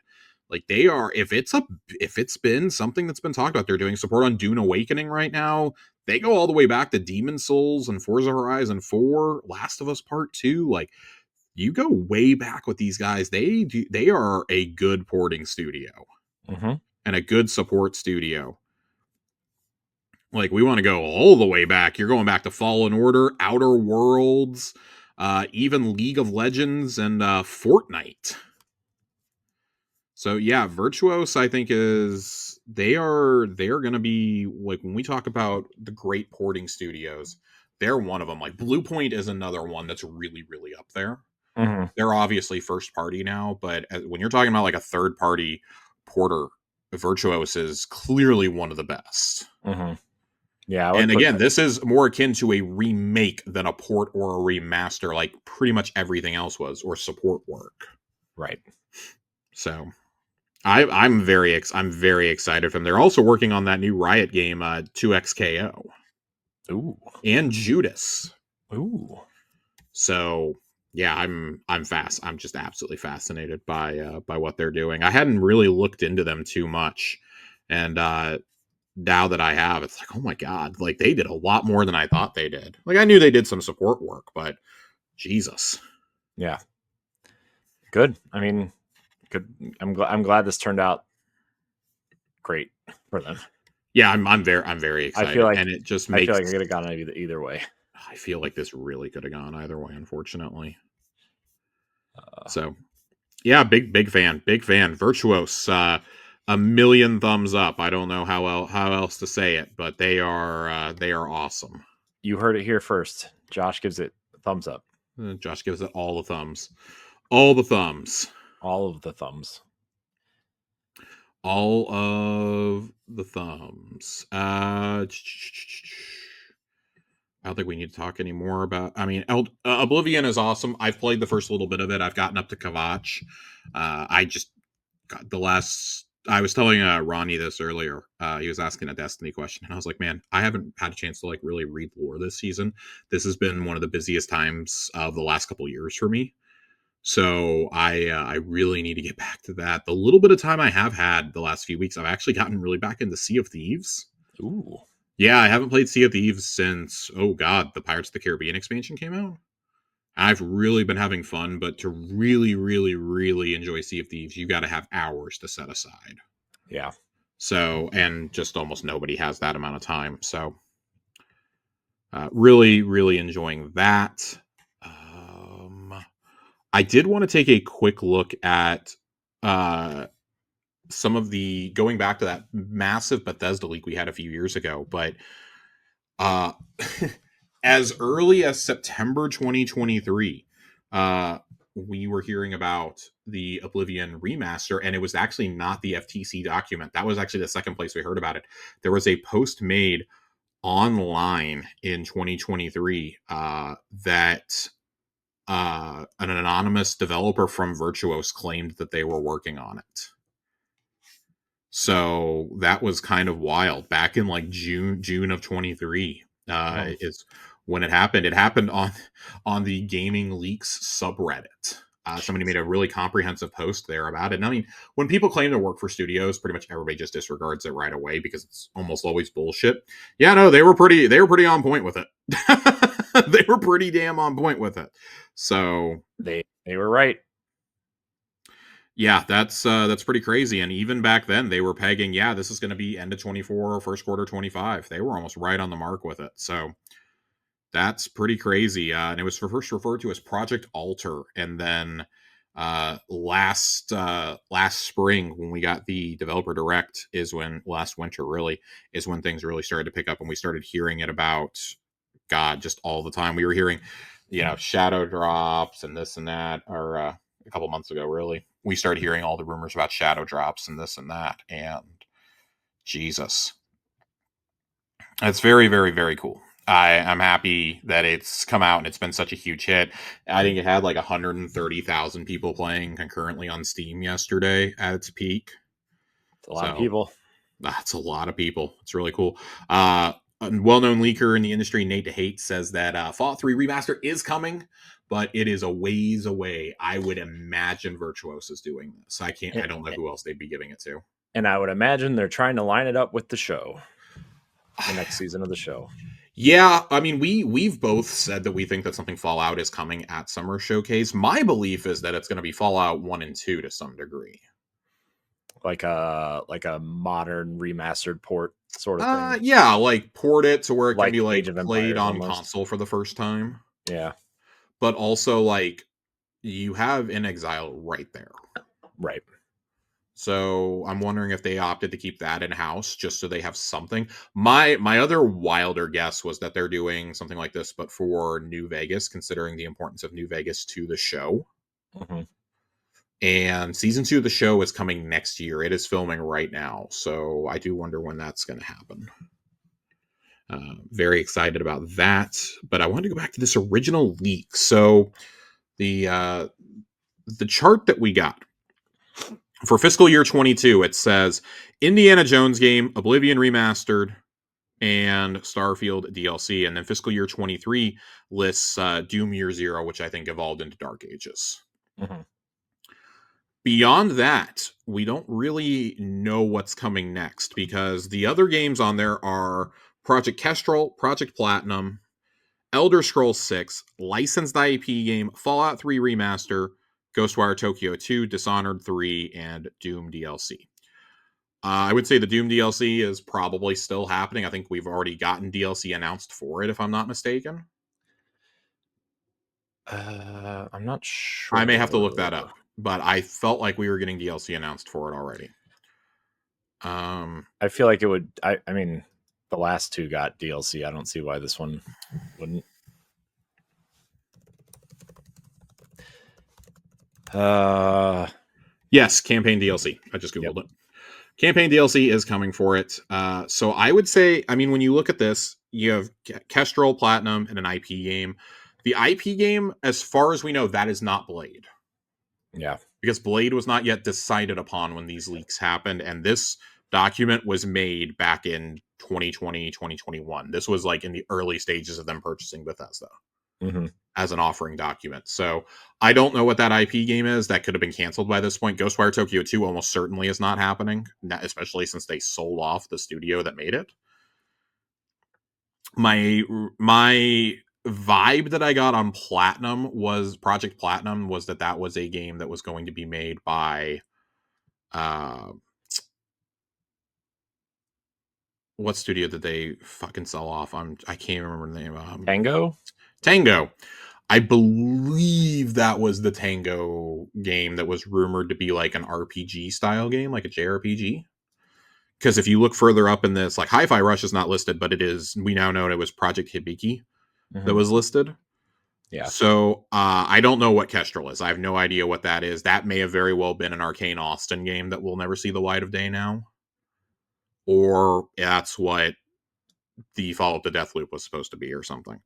Like they are, if it's been something that's been talked about, they're doing support on Dune Awakening right now. They go all the way back to Demon's Souls and Forza Horizon 4, Last of Us Part 2. Like you go way back with these guys. They are a good porting studio and a good support studio. Like we want to go all the way back. You're going back to Fallen Order, Outer Worlds, even League of Legends and Fortnite. So yeah, Virtuos, I think they are going to be like when we talk about the great porting studios, they're one of them. Like Bluepoint is another one that's really, really up there. They're obviously first party now, but when you're talking about like a third party porter, Virtuos is clearly one of the best. Yeah, and again, this is more akin to a remake than a port or a remaster, like pretty much everything else was, or support work. Right. So I'm very excited for them. They're also working on that new Riot game, 2XKO. Ooh. And Judas. Ooh. So yeah, I'm just absolutely fascinated by what they're doing. I hadn't really looked into them too much, and now that I have, it's like, oh my god, like they did a lot more than I thought they did. Like I knew they did some support work, but Jesus. Yeah. Good. I mean, good. I'm glad this turned out great for them. Yeah, I'm very excited. I feel like, and it just makes, I feel like it could have gone either way. I feel like this really could have gone either way, unfortunately. So yeah, big fan. Virtuos, a million thumbs up. I don't know how else to say it, but they are awesome. You heard it here first. Josh gives it a thumbs up. Josh gives it all the thumbs. All the thumbs. All of the thumbs. All of the thumbs. I don't think we need to talk anymore about. I mean, Oblivion is awesome. I've played the first little bit of it. I've gotten up to Kvatch. I just got the last. I was telling Ronnie this earlier. He was asking a Destiny question, and I was like, "Man, I haven't had a chance to like really read lore this season. This has been one of the busiest times of the last couple of years for me. So I really need to get back to that. The little bit of time I have had the last few weeks, I've actually gotten really back into Sea of Thieves. Ooh. Yeah, I haven't played Sea of Thieves since, oh god, the Pirates of the Caribbean expansion came out. I've really been having fun, but to really, really, really enjoy Sea of Thieves, you got to have hours to set aside. Yeah. So, and just almost nobody has that amount of time. So, really, really enjoying that. I did want to take a quick look at some of the, going back to that massive Bethesda leak we had a few years ago, but as early as September 2023, we were hearing about the Oblivion remaster, and it was actually not the FTC document. That was actually the second place we heard about it. There was a post made online in 2023 that an anonymous developer from Virtuos claimed that they were working on it. So that was kind of wild. Back in like June of 23 is when it happened. It happened on the Gaming Leaks subreddit. Somebody made a really comprehensive post there about it. And I mean, when people claim to work for studios, pretty much everybody just disregards it right away because it's almost always bullshit. Yeah, no, they were pretty on point with it. They were pretty damn on point with it. So they were right. Yeah, that's pretty crazy. And even back then, they were pegging, yeah, this is going to be end of 24 or first quarter 25. They were almost right on the mark with it. So That's pretty crazy. And it was first referred to as Project Alter, and then last spring when we got the developer direct is when last winter really is when things really started to pick up, and we started hearing it about God just all the time. We were hearing, shadow drops and this and that, or a couple months ago, really, we started hearing all the rumors about shadow drops and this and that, and Jesus, it's very, very, very cool. I'm happy that it's come out and it's been such a huge hit. I think it had like 130,000 people playing concurrently on Steam yesterday at its peak. It's a lot of people. That's a lot of people. It's really cool. A well-known leaker in the industry, Nate DeHate, says that Fallout 3 Remaster is coming, but it is a ways away. I would imagine Virtuos is doing this. I don't know who else they'd be giving it to. And I would imagine they're trying to line it up with the show. The next season of the show. Yeah, I mean, we've both said that we think that something Fallout is coming at Summer Showcase. My belief is that it's going to be Fallout 1 and 2 to some degree. Like a modern remastered port sort of thing. Yeah, like port it to where it can be like played on console for the first time. Yeah. But also like you have inXile right there. Right. So I'm wondering if they opted to keep that in house just so they have something. My other wilder guess was that they're doing something like this, but for New Vegas, considering the importance of New Vegas to the show. Mm-hmm. And season 2 of the show is coming next year. It is filming right now, so I do wonder when that's going to happen. Very excited about that. But I wanted to go back to this original leak. So the chart that we got. For fiscal year 22, it says Indiana Jones game, Oblivion Remastered, and Starfield DLC. And then fiscal year 23 lists Doom Year Zero, which I think evolved into Dark Ages. Mm-hmm. Beyond that, we don't really know what's coming next, because the other games on there are Project Kestrel, Project Platinum, Elder Scrolls 6, licensed IP game, Fallout 3 Remaster, Ghostwire Tokyo 2, Dishonored 3, and Doom DLC. I would say the Doom DLC is probably still happening. I think we've already gotten DLC announced for it, if I'm not mistaken. I'm not sure. I may have to look that up, but I felt like we were getting DLC announced for it already. I feel like it would. I mean, the last two got DLC. I don't see why this one wouldn't. Yes, campaign DLC. I just Googled it. Campaign DLC is coming for it. So I would say, I mean, when you look at this, you have Kestrel, Platinum, and an IP game. The IP game, as far as we know, that is not Blade. Yeah. Because Blade was not yet decided upon when these leaks happened, and this document was made back in 2020, 2021. This was like in the early stages of them purchasing Bethesda. Mm-hmm. As an offering document. So I don't know what that IP game is. That could have been canceled by this point. Ghostwire Tokyo 2 almost certainly is not happening, especially since they sold off the studio that made it. My vibe that I got on Project Platinum was that was a game that was going to be made by what studio did they fucking sell off? I can't remember the name. Tango. I believe that was the Tango game that was rumored to be like an RPG style game, like a JRPG. Because if you look further up in this, like Hi-Fi Rush is not listed, but it is, we now know it was Project Hibiki that was listed. Yeah. So I don't know what Kestrel is. I have no idea what that is. That may have very well been an Arcane Austin game that will never see the light of day now. Or that's what the follow-up to Deathloop was supposed to be or something.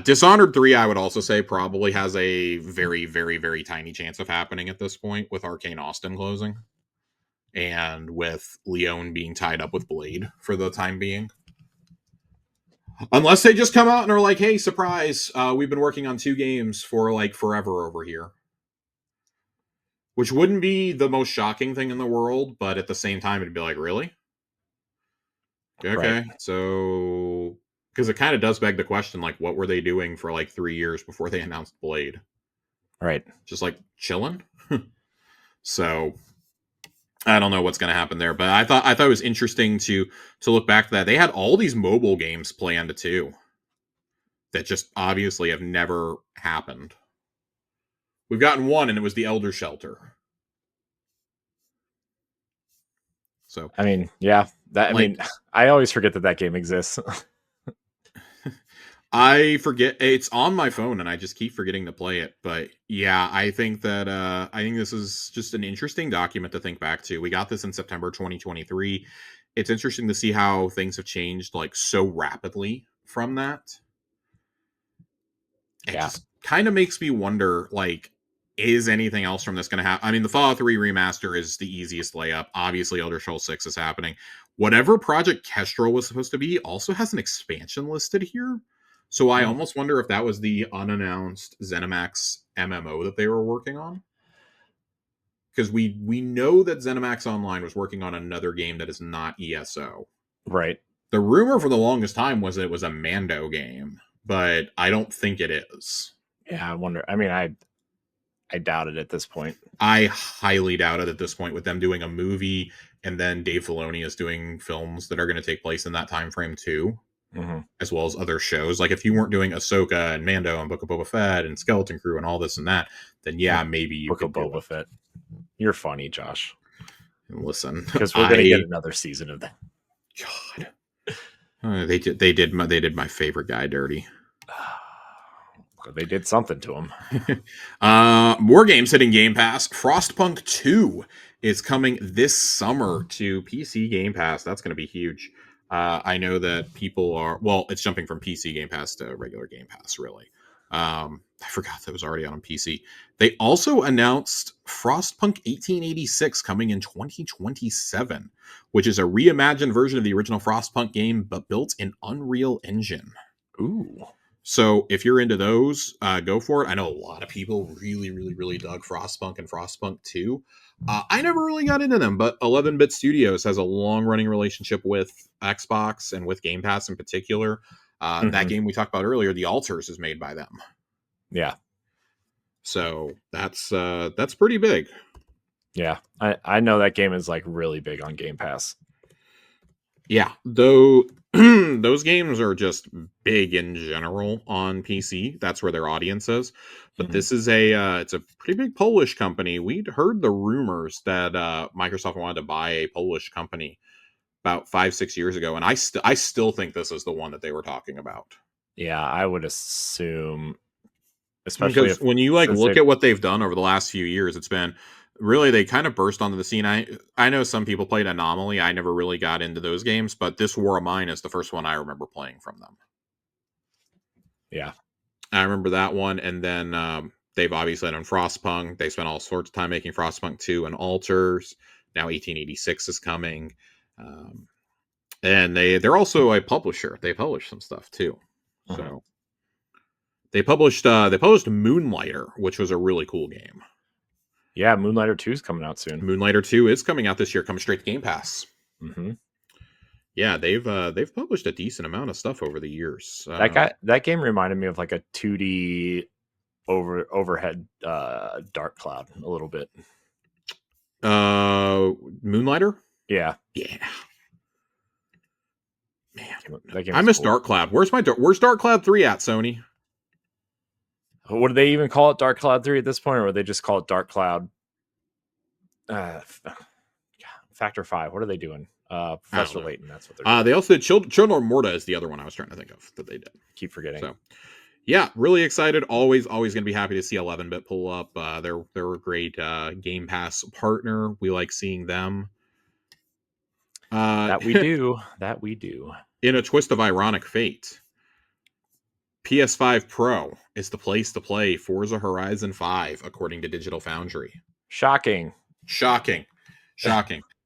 Dishonored 3, I would also say, probably has a very, very, very tiny chance of happening at this point with Arcane Austin closing. And with Leon being tied up with Blade for the time being. Unless they just come out and are like, hey, surprise, we've been working on 2 games for like forever over here. Which wouldn't be the most shocking thing in the world, but at the same time, it'd be like, really? Okay, right. So... because it kind of does beg the question, like, what were they doing for like 3 years before they announced Blade? Right. Just like chilling. So I don't know what's going to happen there, but I thought it was interesting to look back to that. They had all these mobile games planned too. that just obviously have never happened. We've gotten one, and it was the Elder Shelter. So I mean, yeah, that, I mean, I always forget that game exists. I forget, it's on my phone and I just keep forgetting to play it. But yeah, I think this is just an interesting document to think back to. We got this in September 2023. It's interesting to see how things have changed like so rapidly from that. It just kind of makes me wonder, like, is anything else from this going to happen? I mean, the Fallout 3 remaster is the easiest layup. Obviously, Elder Scrolls 6 is happening. Whatever Project Kestrel was supposed to be also has an expansion listed here. So I almost wonder if that was the unannounced ZeniMax MMO that they were working on. Because we know that ZeniMax Online was working on another game that is not ESO. Right. The rumor for the longest time was that it was a Mando game, but I don't think it is. Yeah, I wonder. I mean, I doubt it at this point. I highly doubt it at this point, with them doing a movie and then Dave Filoni is doing films that are going to take place in that time frame too, as well as other shows. Like if you weren't doing Ahsoka and Mando and Book of Boba Fett and Skeleton Crew and all this and that, then yeah, maybe you Book of Boba Fett. You're funny, Josh. Listen, because we're going to get another season of that. God, they did my favorite guy dirty. They did something to him. More games hitting Game Pass. Frostpunk 2 is coming this summer to PC Game Pass. That's going to be huge. I know that people are, well, it's jumping from PC Game Pass to regular Game Pass, really. I forgot that was already on PC. They also announced Frostpunk 1886 coming in 2027, which is a reimagined version of the original Frostpunk game, but built in Unreal Engine. Ooh. So if you're into those, go for it. I know a lot of people really, really, really dug Frostpunk and Frostpunk 2. I never really got into them, but 11-Bit Studios has a long-running relationship with Xbox and with Game Pass in particular. That game we talked about earlier, The Altars, is made by them. Yeah. So that's pretty big. Yeah, I know that game is like really big on Game Pass. Yeah, though those games are just big in general on PC. That's where their audience is. But this is it's a pretty big Polish company. We'd heard the rumors that Microsoft wanted to buy a Polish company about 5-6 years ago, and I still think this is the one that they were talking about. Yeah, I would assume, especially because when you look at what they've done over the last few years, it's been really, they kind of burst onto the scene. I know some people played Anomaly. I never really got into those games, but This War of Mine is the first one I remember playing from them. Yeah, I remember that one, and then they've obviously done Frostpunk. They spent all sorts of time making Frostpunk 2 and Altars. Now 1886 is coming, and they're also a publisher. They publish some stuff too. So they published Moonlighter, which was a really cool game. Yeah, Moonlighter 2 is coming out soon. Moonlighter 2 is coming out this year, coming straight to Game Pass. Yeah, they've published a decent amount of stuff over the years. That game reminded me of like a 2D overhead Dark Cloud a little bit. Moonlighter? Yeah. Man, I miss cool. Dark Cloud. Where's Dark Cloud 3 at, Sony? Would they even call it Dark Cloud 3 at this point, or would they just call it Dark Cloud Factor 5? What are they doing? Professor Layton, that's what they're doing. They also did Children of Morta is the other one I was trying to think of that they did. Keep forgetting. So, yeah, really excited. Always going to be happy to see 11-Bit pull up. They're a great Game Pass partner. We like seeing them. That we do. In a twist of ironic fate, PS5 Pro is the place to play Forza Horizon 5, according to Digital Foundry. Shocking.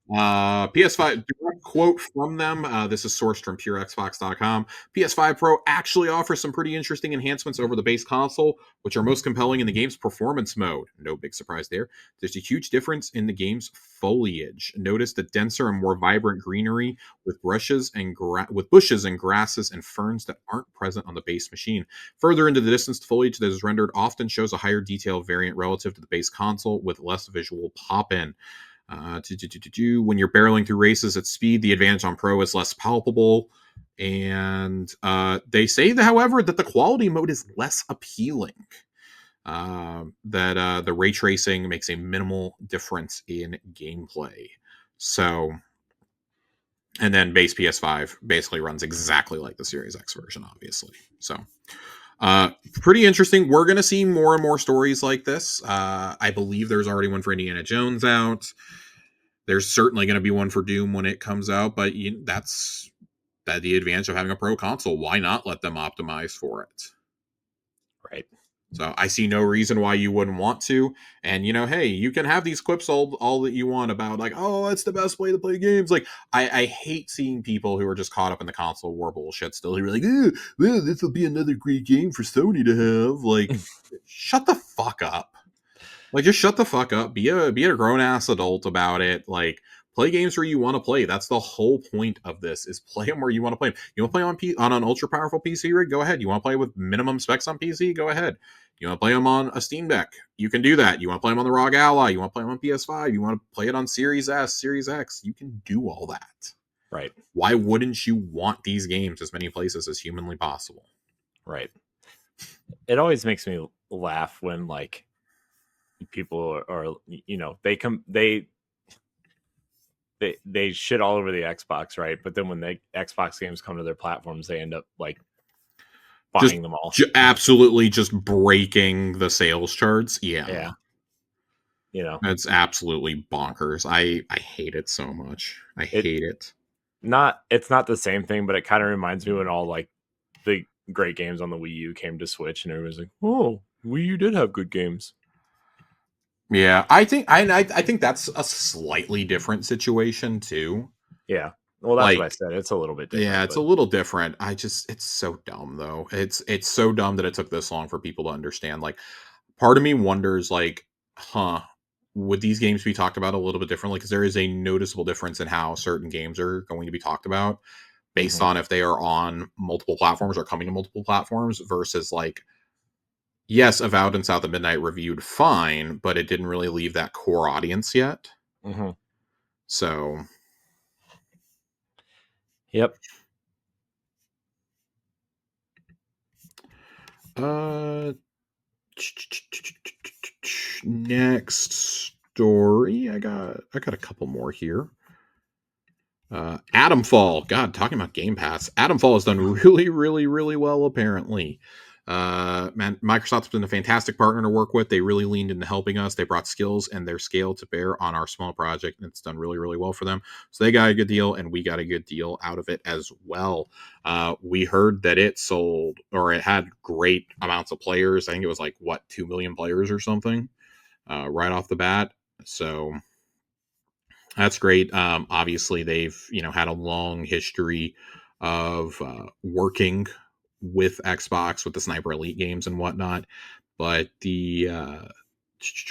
PS5, direct quote from them. This is sourced from PureXbox.com. PS5 Pro actually offers some pretty interesting enhancements over the base console, which are most compelling in the game's performance mode. No big surprise there. There's a huge difference in the game's foliage. Notice the denser and more vibrant greenery with bushes and grasses and ferns that aren't present on the base machine. Further into the distance, the foliage that is rendered often shows a higher detail variant relative to the base console with less visual pop-in. When you're barreling through races at speed, the advantage on Pro is less palpable. And they say, however, that the quality mode is less appealing. That the ray tracing makes a minimal difference in gameplay. So, and then base PS5 basically runs exactly like the Series X version, obviously. So, pretty interesting. We're going to see more and more stories like this. I believe there's already one for Indiana Jones out. There's certainly going to be one for Doom when it comes out, but that's the advantage of having a pro console. Why not let them optimize for it? Right. So I see no reason why you wouldn't want to. And hey, you can have these clips all that you want about like, oh, it's the best way to play games. Like I hate seeing people who are just caught up in the console war bullshit still who are like, well, this will be another great game for Sony to have. Like, shut the fuck up. Like, just shut the fuck up. Be a grown ass adult about it. Like, play games where you want to play. That's the whole point of this: is play them where you want to play them. You want to play on an ultra powerful PC rig? Go ahead. You want to play with minimum specs on PC? Go ahead. You want to play them on a Steam Deck? You can do that. You want to play them on the ROG Ally? You want to play them on PS5? You want to play it on Series S, Series X? You can do all that. Right. Why wouldn't you want these games as many places as humanly possible? Right. It always makes me laugh when like people are they shit all over the Xbox, right? But then when the Xbox games come to their platforms, they end up like buying them all. Absolutely just breaking the sales charts. Yeah. That's absolutely bonkers. I hate it so much. I hate it. It's not the same thing, but it kind of reminds me when all like the great games on the Wii U came to Switch and everyone's like, oh, Wii U did have good games. Yeah, I think that's a slightly different situation too. Yeah. Well, that's what I said. It's a little bit different. Yeah, it's a little different. It's so dumb though. It's so dumb that it took this long for people to understand. Like, part of me wonders, like, would these games be talked about a little bit differently? Because there is a noticeable difference in how certain games are going to be talked about based on if they are on multiple platforms or coming to multiple platforms versus like, yes, Avowed and South of Midnight reviewed fine, but it didn't really leave that core audience yet. So, yep. Next story. I got a couple more here. Atomfall. God, talking about Game Pass. Atomfall has done really, really, really well, apparently. Man, Microsoft's been a fantastic partner to work with. They really leaned into helping us. They brought skills and their scale to bear on our small project, and it's done really, really well for them. So they got a good deal, and we got a good deal out of it as well. We heard that it sold, or it had great amounts of players. I think it was like, 2 million players or something right off the bat. So that's great. Obviously, they've had a long history of working with Xbox with the Sniper Elite games and whatnot, but the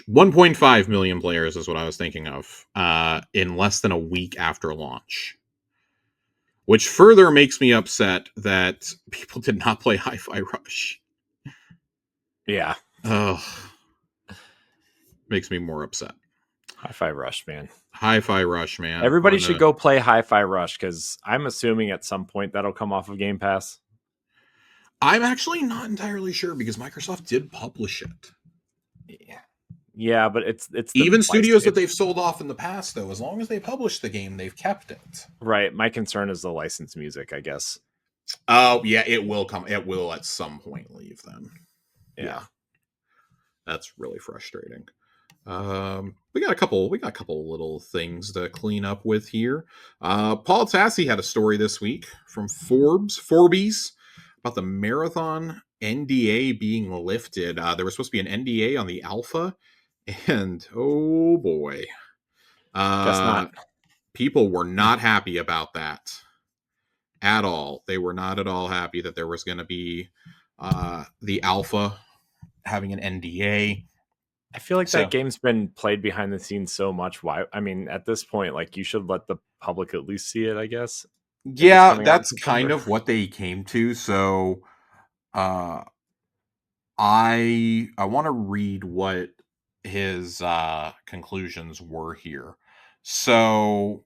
1.5 million players is what I was thinking of in less than a week after launch, which further makes me upset that people did not play Hi-Fi Rush. Yeah. Oh, makes me more upset. Hi-Fi Rush, man. Hi-Fi Rush, man. Everybody should go play Hi-Fi Rush because I'm assuming at some point that'll come off of Game Pass. I'm actually not entirely sure because Microsoft did publish it. Yeah, but it's even studios that they've sold off in the past, though. As long as they publish the game, they've kept it. Right. My concern is the licensed music, I guess. Oh yeah, it will come. It will at some point leave them. Yeah. That's really frustrating. We got a couple little things to clean up with here. Paul Tassi had a story this week from Forbes about the marathon NDA being lifted. There was supposed to be an NDA on the alpha, and oh boy, guess not. People were not happy about that at all. They were not at all happy that there was going to be the alpha having an NDA. I feel like that game's been played behind the scenes so much. Why? I mean, at this point, like, you should let the public at least see it, I guess. Yeah, that's kind of what they came to. So I want to read what his conclusions were here. So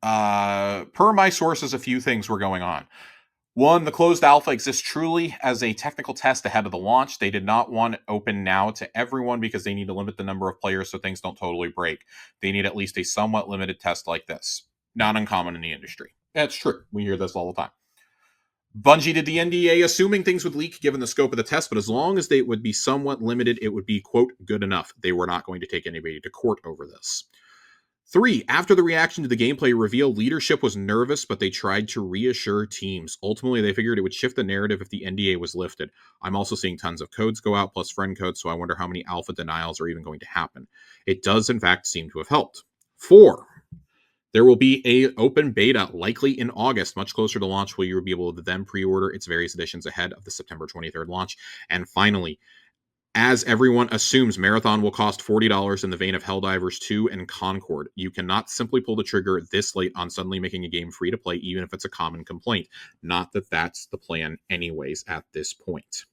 per my sources, a few things were going on. One, the closed alpha exists truly as a technical test ahead of the launch. They did not want it open now to everyone because they need to limit the number of players so things don't totally break. They need at least a somewhat limited test like this. Not uncommon in the industry. That's true. We hear this all the time. Bungie did the NDA assuming things would leak given the scope of the test, but as long as they would be somewhat limited, it would be, quote, good enough. They were not going to take anybody to court over this. 3, after the reaction to the gameplay reveal, leadership was nervous, but they tried to reassure teams. Ultimately, they figured it would shift the narrative if the NDA was lifted. I'm also seeing tons of codes go out, plus friend codes, so I wonder how many alpha denials are even going to happen. It does, in fact, seem to have helped. 4, there will be a open beta likely in August, much closer to launch, where you will be able to then pre-order its various editions ahead of the September 23rd launch. And finally, as everyone assumes, Marathon will cost $40 in the vein of Helldivers 2 and Concord. You cannot simply pull the trigger this late on suddenly making a game free to play, even if it's a common complaint. Not that that's the plan anyways at this point.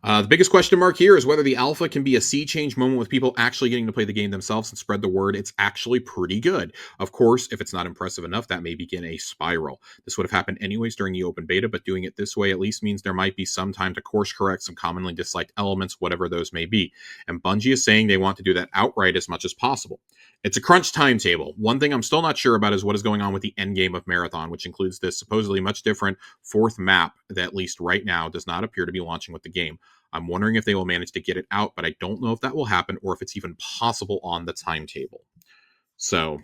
The biggest question mark here is whether the alpha can be a sea change moment with people actually getting to play the game themselves and spread the word. It's actually pretty good. Of course, if it's not impressive enough, that may begin a spiral. This would have happened anyways during the open beta, but doing it this way at least means there might be some time to course correct some commonly disliked elements, whatever those may be. And Bungie is saying they want to do that outright as much as possible. It's a crunch timetable. One thing I'm still not sure about is what is going on with the endgame of Marathon, which includes this supposedly much different fourth map that, at least right now, does not appear to be launching with the game. I'm wondering if they will manage to get it out, but I don't know if that will happen or if it's even possible on the timetable. So,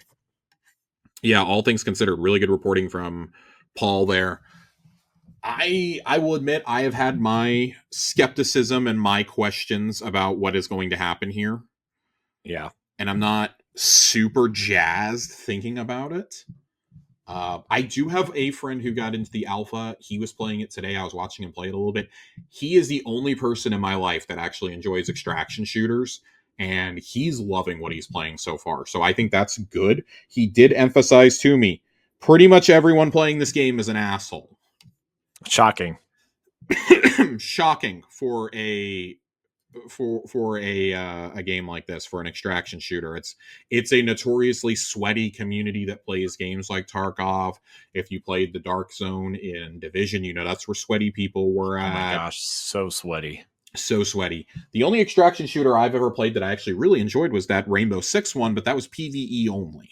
yeah, all things considered, really good reporting from Paul there. I will admit I have had my skepticism and my questions about what is going to happen here. Yeah. And I'm not super jazzed thinking about it. I do have a friend who got into the alpha. He was playing it today. I was watching him play it a little bit. He is the only person in my life that actually enjoys extraction shooters, and he's loving what he's playing so far. So I think that's good. He did emphasize to me, pretty much everyone playing this game is an asshole. Shocking. Shocking for a game like this, for an extraction shooter. It's a notoriously sweaty community that plays games like Tarkov. If you played the Dark Zone in Division, you know that's where sweaty people were at. Oh my gosh, so sweaty. So sweaty. The only extraction shooter I've ever played that I actually really enjoyed was that Rainbow Six one, but that was PvE only.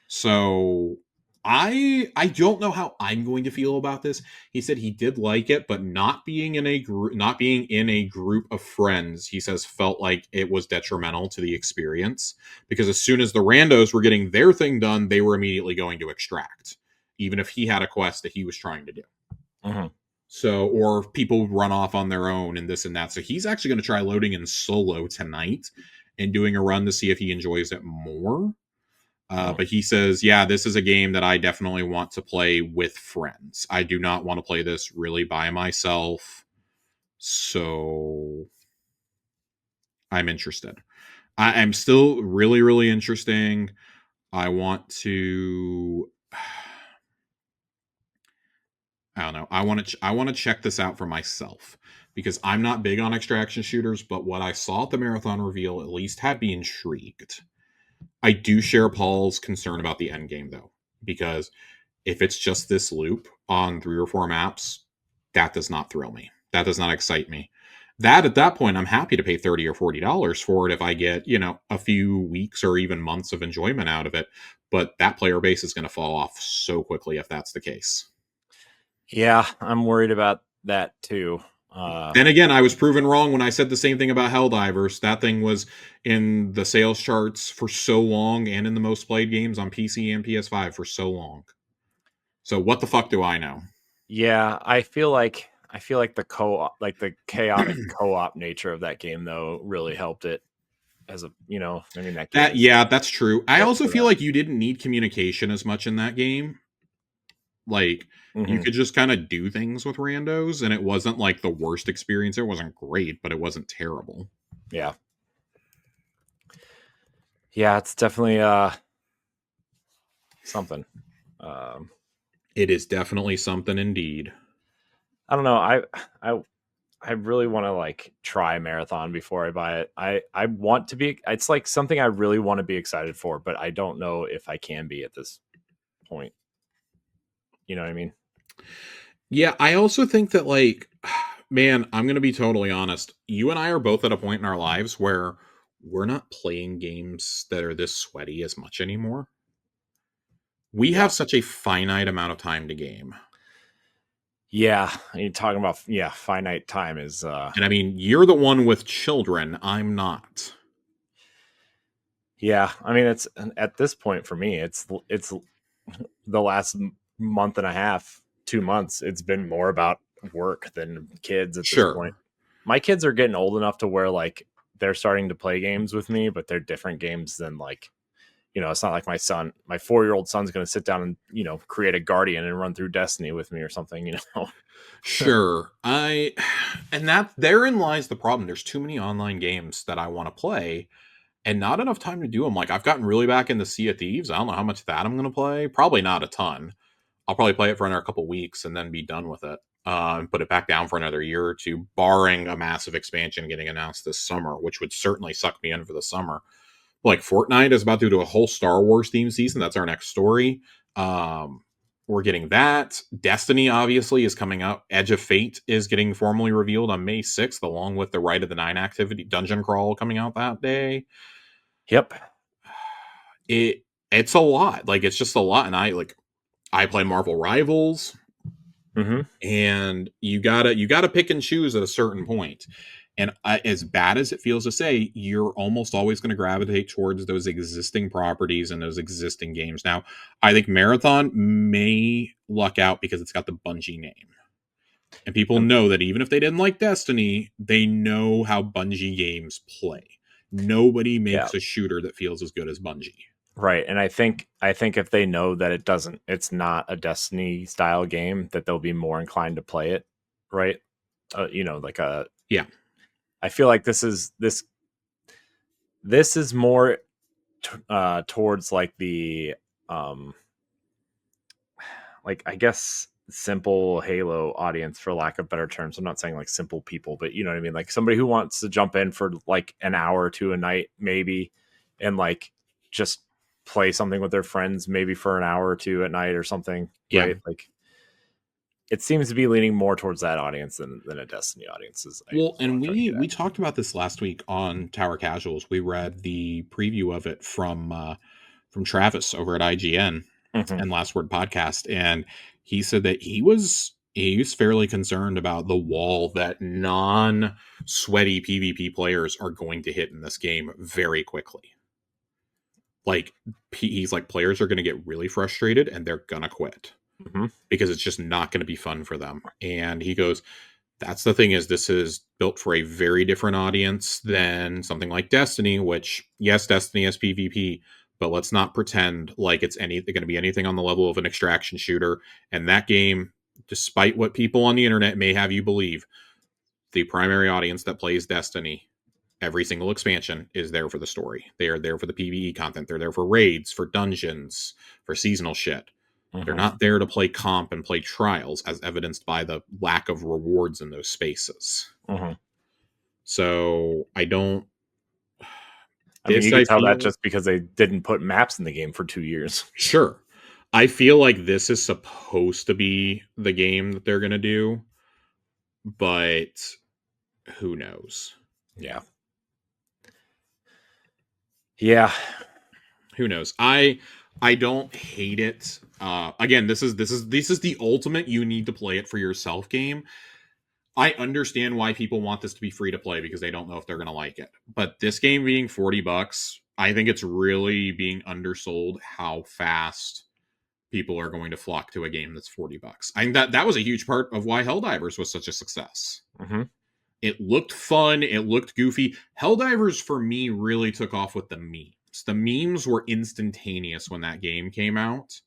So I don't know how I'm going to feel about this. He said he did like it, but not being in a group of friends, he says felt like it was detrimental to the experience, because as soon as the randos were getting their thing done, they were immediately going to extract, even if he had a quest that he was trying to do. Mm-hmm. So, or people would run off on their own and this and that. So he's actually going to try loading in solo tonight and doing a run to see if he enjoys it more. But he says, yeah, this is a game that I definitely want to play with friends. I do not want to play this really by myself. So I'm interested. I'm still really, really interesting. I want to... I don't know. I want to check this out for myself, because I'm not big on extraction shooters, but what I saw at the Marathon reveal at least had me intrigued. I do share Paul's concern about the end game, though, because if it's just this loop on 3 or 4 maps, that does not thrill me. That does not excite me. That, at that point, I'm happy to pay $30 or $40 for it if I get, a few weeks or even months of enjoyment out of it. But that player base is going to fall off so quickly if that's the case. Yeah, I'm worried about that too. Then again, I was proven wrong when I said the same thing about Helldivers. That thing was in the sales charts for so long, and in the most played games on PC and PS5 for so long. So what the fuck do I know? Yeah, I feel like the co-op, like the chaotic co-op nature of that game, though, really helped it. As a, I mean, that's true. I also feel like you didn't need communication as much in that game. Like, you could just kind of do things with randos, and it wasn't like the worst experience. It wasn't great, but it wasn't terrible. Yeah. Yeah, it's definitely something. It is definitely something indeed. I don't know. I really want to try Marathon before I buy it. I want to be. It's like something I really want to be excited for, but I don't know if I can be at this point. You know what I mean? Yeah, I also think that, like, man, I'm going to be totally honest. You and I are both at a point in our lives where we're not playing games that are this sweaty as much anymore. We Yeah. have such a finite amount of time to game. Yeah, you're talking about finite time is And I mean, you're the one with children. I'm not. yeah, I mean it's at this point for me it's the last month and a half, 2 months, it's been more about work than kids at this point. Sure. My kids are getting old enough to where like they're starting to play games with me, but they're different games than like, it's not like my 4-year-old son's going to sit down and, create a guardian and run through Destiny with me or something. Sure. And that therein lies the problem. There's too many online games that I want to play and not enough time to do them. Like, I've gotten really back into Sea of Thieves. I don't know how much of that I'm going to play. Probably not a ton. I'll probably play it for another couple weeks and then be done with it. And put it back down for another year or two, barring a massive expansion getting announced this summer, which would certainly suck me in for the summer. Like, Fortnite is about to do a whole Star Wars themed season. That's our next story. Um, we're getting that. Destiny obviously is coming out. Edge of Fate is getting formally revealed on May 6th, along with the Rite of the Nine activity dungeon crawl coming out that day. Yep. It's a lot. Like, it's just a lot. And I play Marvel Rivals. Mm-hmm. And you gotta pick and choose at a certain point. And as bad as it feels to say, you're almost always going to gravitate towards those existing properties and those existing games. Now, I think Marathon may luck out because it's got the Bungie name. And people know that even if they didn't like Destiny, they know how Bungie games play. Nobody makes a shooter that feels as good as Bungie. Right. And I think if they know that it's not a Destiny style game, that they'll be more inclined to play it. Right. Yeah. I feel like this is more towards like the like, I guess, simple Halo audience, for lack of better terms. I'm not saying like simple people, but you know what I mean? Like somebody who wants to jump in for like an hour or two a night, maybe, and like just play something with their friends, maybe for an hour or two at night or something. Yeah. Right. Like, it seems to be leaning more towards that audience than a Destiny audience. Well, and we talked about this last week on Tower Casuals. We read the preview of it from Travis over at IGN and Last Word Podcast, and he said that he was fairly concerned about the wall that non-sweaty PvP players are going to hit in this game very quickly. Like, he's like, players are going to get really frustrated and they're going to quit because it's just not going to be fun for them. And he goes, that's the thing, is this is built for a very different audience than something like Destiny, which, yes, Destiny has PvP, but let's not pretend like it's going to be anything on the level of an extraction shooter. And that game, despite what people on the internet may have you believe, the primary audience that plays Destiny, every single expansion, is there for the story. They are there for the PvE content. They're there for raids, for dungeons, for seasonal shit. They're not there to play comp and play trials, as evidenced by the lack of rewards in those spaces. So I don't. I mean, you can tell that just because they didn't put maps in the game for 2 years. Sure. I feel like this is supposed to be the game that they're going to do, but who knows? Yeah. Yeah. Who knows? I don't hate it. Again, this is the ultimate you need to play it for yourself game. I understand why people want this to be free to play because they don't know if they're going to like it. But this game being $40, I think it's really being undersold how fast people are going to flock to a game that's $40. I think that was a huge part of why Helldivers was such a success. It looked fun. It looked goofy. Helldivers, for me, really took off with the memes. The memes were instantaneous when that game came out.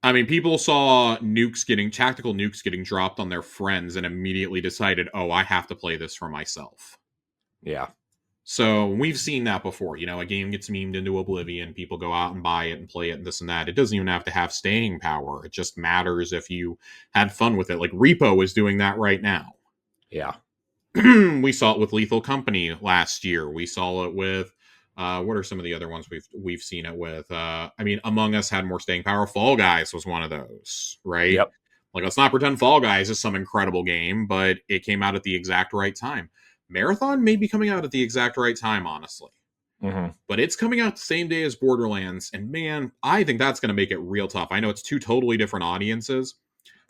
I mean, people saw tactical nukes getting dropped on their friends and immediately decided, oh, I have to play this for myself. Yeah. So we've seen that before. A game gets memed into oblivion. People go out and buy it and play it and this and that. It doesn't even have to have staying power. It just matters if you had fun with it. Like, Repo is doing that right now. Yeah. We saw it with Lethal Company last year. We saw it with what are some of the other ones we've seen it with? I mean, Among Us had more staying power. Fall Guys was one of those, right? Yep. Like, let's not pretend Fall Guys is some incredible game, but it came out at the exact right time. Marathon may be coming out at the exact right time, honestly. Mm-hmm. But it's coming out the same day as Borderlands, and man, I think that's going to make it real tough. I know it's two totally different audiences,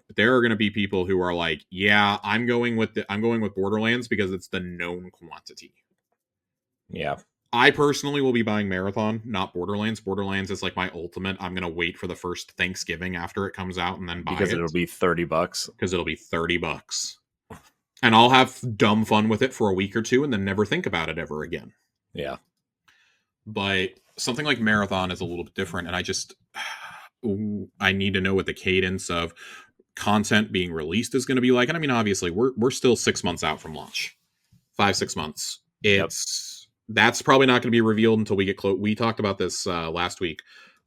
but there are going to be people who are like, "Yeah, I'm going with Borderlands because it's the known quantity." Yeah. I personally will be buying Marathon, not Borderlands. Borderlands is like my ultimate. I'm going to wait for the first Thanksgiving after it comes out and then buy it. Because it'll be $30. Because it'll be $30. And I'll have dumb fun with it for a week or two and then never think about it ever again. Yeah. But something like Marathon is a little bit different, and I need to know what the cadence of content being released is going to be like. And I mean, obviously, we're still 6 months out from launch, 5-6 months. That's probably not going to be revealed until we get close. We talked about this last week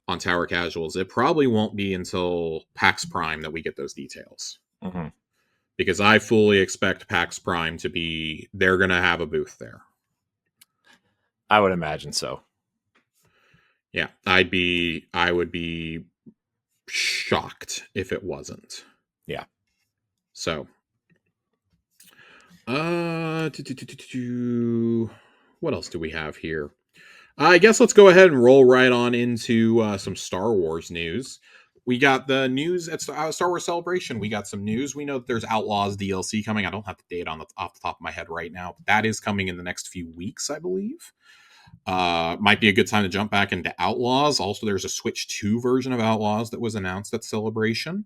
on Tower Casuals. It probably won't be until PAX Prime that we get those details. Mm-hmm. Because I fully expect PAX Prime to be, they're going to have a booth there. I would imagine so. Yeah, I would be shocked if it wasn't. Yeah. So, what else do we have here? I guess let's go ahead and roll right on into some Star Wars news. We got the news at Star Wars Celebration. We got some news. We know that there's Outlaws DLC coming. I don't have the date off the top of my head right now. But that is coming in the next few weeks, I believe. Might be a good time to jump back into Outlaws. Also, there's a Switch 2 version of Outlaws that was announced at Celebration.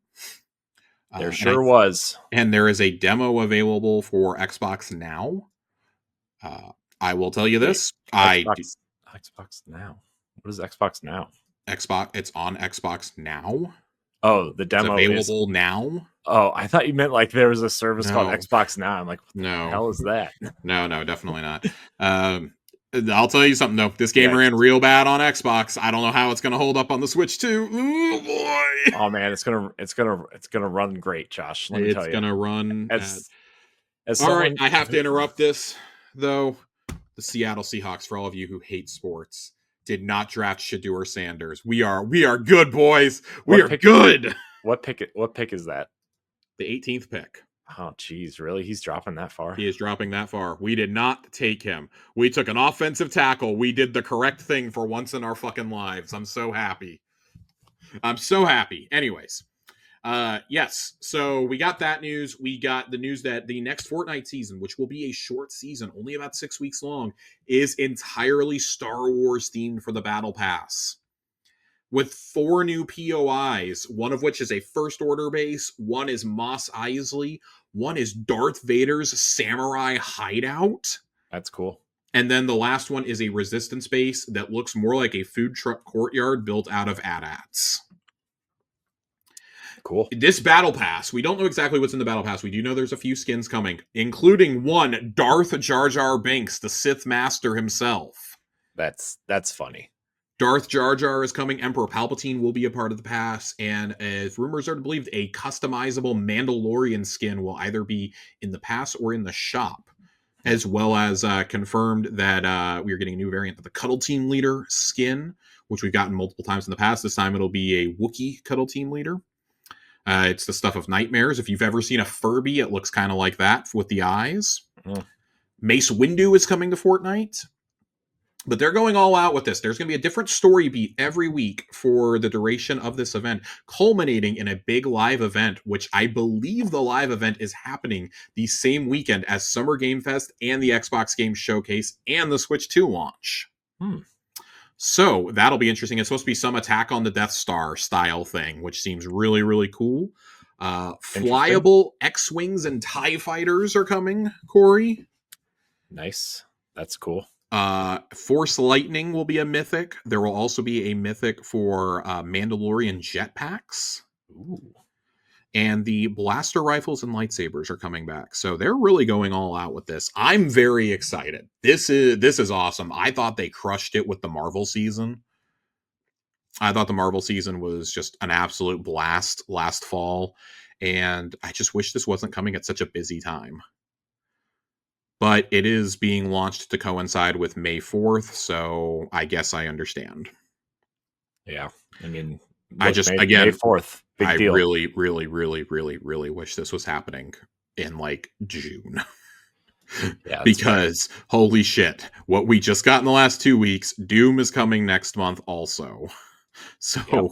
There was. And there is a demo available for Xbox Now. I will tell you this. Xbox Now. What is Xbox Now? It's on Xbox Now. Oh, the demo is available now. Oh, I thought you meant like there was a service called Xbox Now. I'm like, what the hell is that? No, definitely not. I'll tell you something though. This game ran real bad on Xbox. I don't know how it's going to hold up on the Switch too. Oh boy! Oh man, it's gonna run great, Josh. Let me tell you, it's gonna run. All right, I have to interrupt this though. The Seattle Seahawks, for all of you who hate sports, did not draft Shedeur Sanders. We are good, boys. We are good. What pick is that? The 18th pick. Oh, geez, really? He's dropping that far? He is dropping that far. We did not take him. We took an offensive tackle. We did the correct thing for once in our fucking lives. I'm so happy. Anyways, yes. So we got that news. We got the news that the next Fortnite season, which will be a short season, only about 6 weeks long, is entirely Star Wars themed for the Battle Pass. With 4 new POIs, one of which is a First Order base, one is Mos Eisley, one is Darth Vader's samurai hideout. That's cool. And then the last one is a Resistance base that looks more like a food truck courtyard built out of AT-ATs. Cool. This Battle Pass, we don't know exactly what's in the Battle Pass. We do know there's a few skins coming, including one Darth Jar Jar Binks, the Sith Master himself. That's funny. Darth Jar Jar is coming. Emperor Palpatine will be a part of the pass. And as rumors are to believe, a customizable Mandalorian skin will either be in the pass or in the shop. As well as confirmed that we are getting a new variant of the Cuddle Team Leader skin, which we've gotten multiple times in the past. This time it'll be a Wookiee Cuddle Team Leader. It's the stuff of nightmares. If you've ever seen a Furby, it looks kind of like that with the eyes. Mace Windu is coming to Fortnite. But they're going all out with this. There's going to be a different story beat every week for the duration of this event, culminating in a big live event, which I believe the live event is happening the same weekend as Summer Game Fest and the Xbox Game Showcase and the Switch 2 launch. So that'll be interesting. It's supposed to be some Attack on the Death Star style thing, which seems really, really cool. Flyable X-Wings and TIE Fighters are coming, Corey. Nice. That's cool. Force Lightning will be a mythic. There will also be a mythic for Mandalorian jetpacks. Ooh. And the blaster rifles and lightsabers are coming back. So they're really going all out with this. I'm very excited. This is awesome. I thought they crushed it with the Marvel season. I thought the Marvel season was just an absolute blast last fall. And I just wish this wasn't coming at such a busy time. But it is being launched to coincide with May 4th, so I guess I understand. Yeah. I mean, May 4th. I really, really, really, really, really wish this was happening in like June. Yeah, because holy shit, what we just got in the last 2 weeks, Doom is coming next month also. So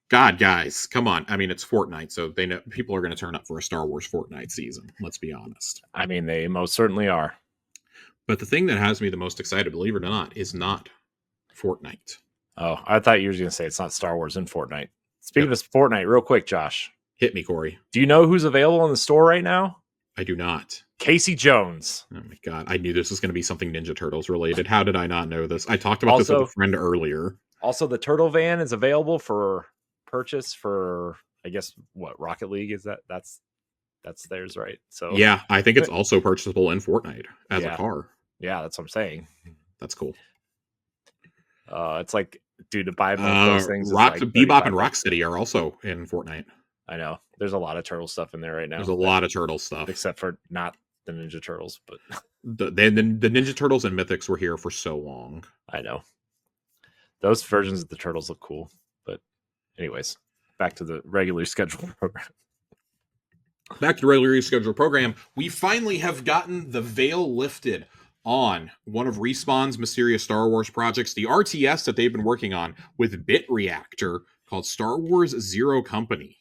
God, guys, come on. I mean, it's Fortnite, so they know people are going to turn up for a Star Wars Fortnite season. Let's be honest. I mean, they most certainly are. But the thing that has me the most excited, believe it or not, is not Fortnite. Oh, I thought you were going to say it's not Star Wars in Fortnite. Speaking of Fortnite, real quick, Josh. Hit me, Corey. Do you know who's available in the store right now? I do not. Casey Jones. Oh my God. I knew this was going to be something Ninja Turtles related. How did I not know this? I talked about this with a friend earlier. Also, the Turtle Van is available for purchase for, I guess, what, Rocket League? Is that's theirs, right? So yeah, I think it's also purchasable in Fortnite as a car. Yeah, that's what I'm saying. That's cool. It's like, dude, to buy those things. Bebop and Rocksteady are also in Fortnite. I know. There's a lot of turtle stuff in there right now. There's a lot of turtle stuff, except for not the Ninja Turtles, but the Ninja Turtles and Mythics were here for so long. I know. Those versions of the turtles look cool, but anyways, back to the regularly scheduled program. Back to the regularly scheduled program. We finally have gotten the veil lifted on one of Respawn's mysterious Star Wars projects, the RTS that they've been working on with Bit Reactor, called Star Wars Zero Company.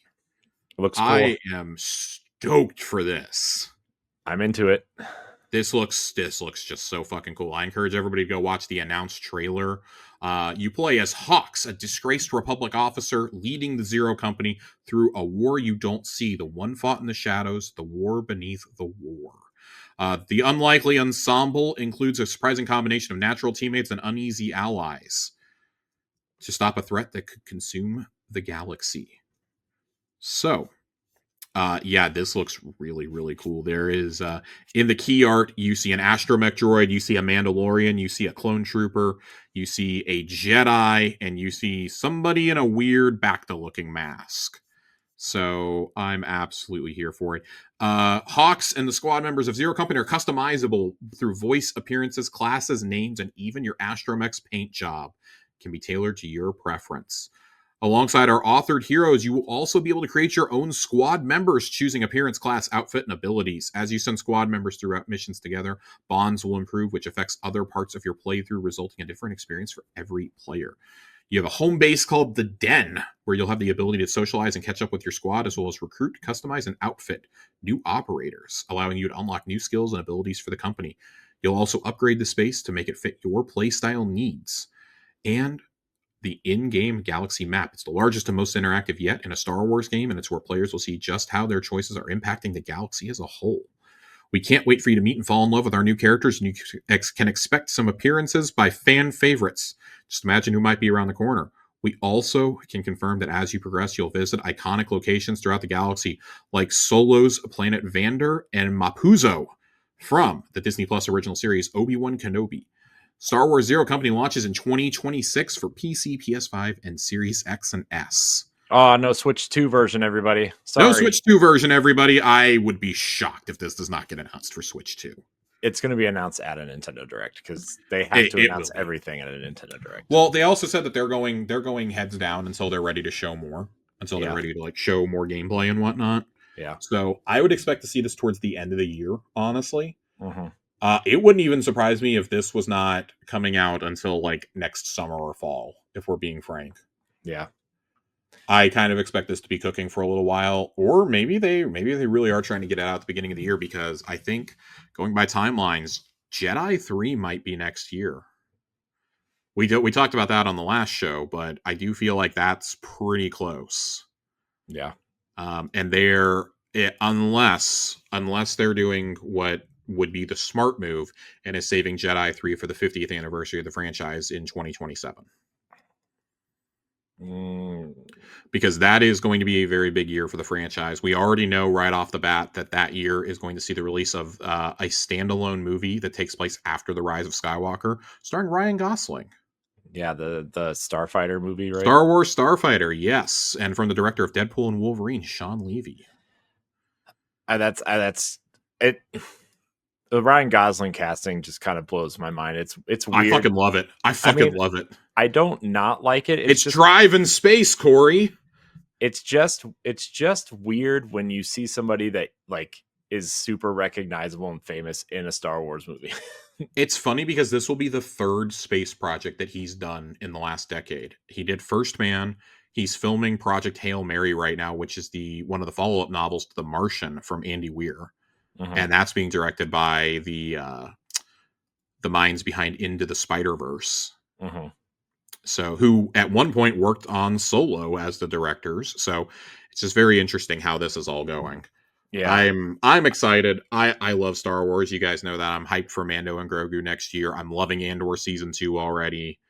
It looks cool. I am stoked for this. I'm into it. This looks just so fucking cool. I encourage everybody to go watch the announced trailer. You play as Hawks, a disgraced Republic officer leading the Zero Company through a war you don't see, the one fought in the shadows, the war beneath the war. The unlikely ensemble includes a surprising combination of natural teammates and uneasy allies to stop a threat that could consume the galaxy. So, this looks really, really cool. There is, in the key art, you see an astromech droid, you see a Mandalorian, you see a clone trooper, you see a Jedi, and you see somebody in a weird Bacta-looking mask. So I'm absolutely here for it. Hawks and the squad members of Zero Company are customizable through voice, appearances, classes, names, and even your astromech's paint job can be tailored to your preference. Alongside our authored heroes, you will also be able to create your own squad members, choosing appearance, class, outfit, and abilities. As you send squad members throughout missions together, bonds will improve, which affects other parts of your playthrough, resulting in a different experience for every player. You have a home base called The Den, where you'll have the ability to socialize and catch up with your squad, as well as recruit, customize, and outfit new operators, allowing you to unlock new skills and abilities for the company. You'll also upgrade the space to make it fit your playstyle needs. And the in-game galaxy map. It's the largest and most interactive yet in a Star Wars game, and it's where players will see just how their choices are impacting the galaxy as a whole. We can't wait for you to meet and fall in love with our new characters, and you can expect some appearances by fan favorites. Just imagine who might be around the corner. We also can confirm that as you progress, you'll visit iconic locations throughout the galaxy, like Solo's planet Vander and Mapuzo from the Disney Plus original series Obi-Wan Kenobi. Star Wars Zero Company launches in 2026 for PC, PS5, and Series X and S. Oh, no Switch 2 version, everybody. Sorry. No Switch 2 version, everybody. I would be shocked if this does not get announced for Switch 2. It's going to be announced at a Nintendo Direct because they have to announce everything at a Nintendo Direct. Well, they also said that they're going heads down until they're ready to show more, until they're ready to show more gameplay and whatnot. Yeah. So I would expect to see this towards the end of the year, honestly. Mm-hmm. It wouldn't even surprise me if this was not coming out until next summer or fall, if we're being frank. Yeah. I kind of expect this to be cooking for a little while, or maybe they really are trying to get it out at the beginning of the year, because I think, going by timelines, Jedi 3 might be next year. We talked about that on the last show, but I do feel like that's pretty close. Yeah. And unless they're doing what would be the smart move and is saving Jedi 3 for the 50th anniversary of the franchise in 2027. Because that is going to be a very big year for the franchise. We already know right off the bat that year is going to see the release of a standalone movie that takes place after the Rise of Skywalker, starring Ryan Gosling. Yeah, the Starfighter movie, right? Star Wars Starfighter, yes. And from the director of Deadpool and Wolverine, Sean Levy. That's it. The Ryan Gosling casting just kind of blows my mind. It's weird. I fucking love it. I fucking love it. I don't not like it. It's just driving space, Corey. it's just weird when you see somebody that like is super recognizable and famous in a Star Wars movie. It's funny because this will be the third space project that he's done in the last decade. He did First Man. He's filming Project Hail Mary right now, which is one of the follow-up novels to The Martian from Andy Weir. Mm-hmm. And that's being directed by the minds behind Into the Spider-Verse. Mm-hmm. So, who at one point worked on Solo as the directors. So it's just very interesting how this is all going. Yeah, I'm excited. I love Star Wars. You guys know that. I'm hyped for Mando and Grogu next year. I'm loving Andor season 2 already.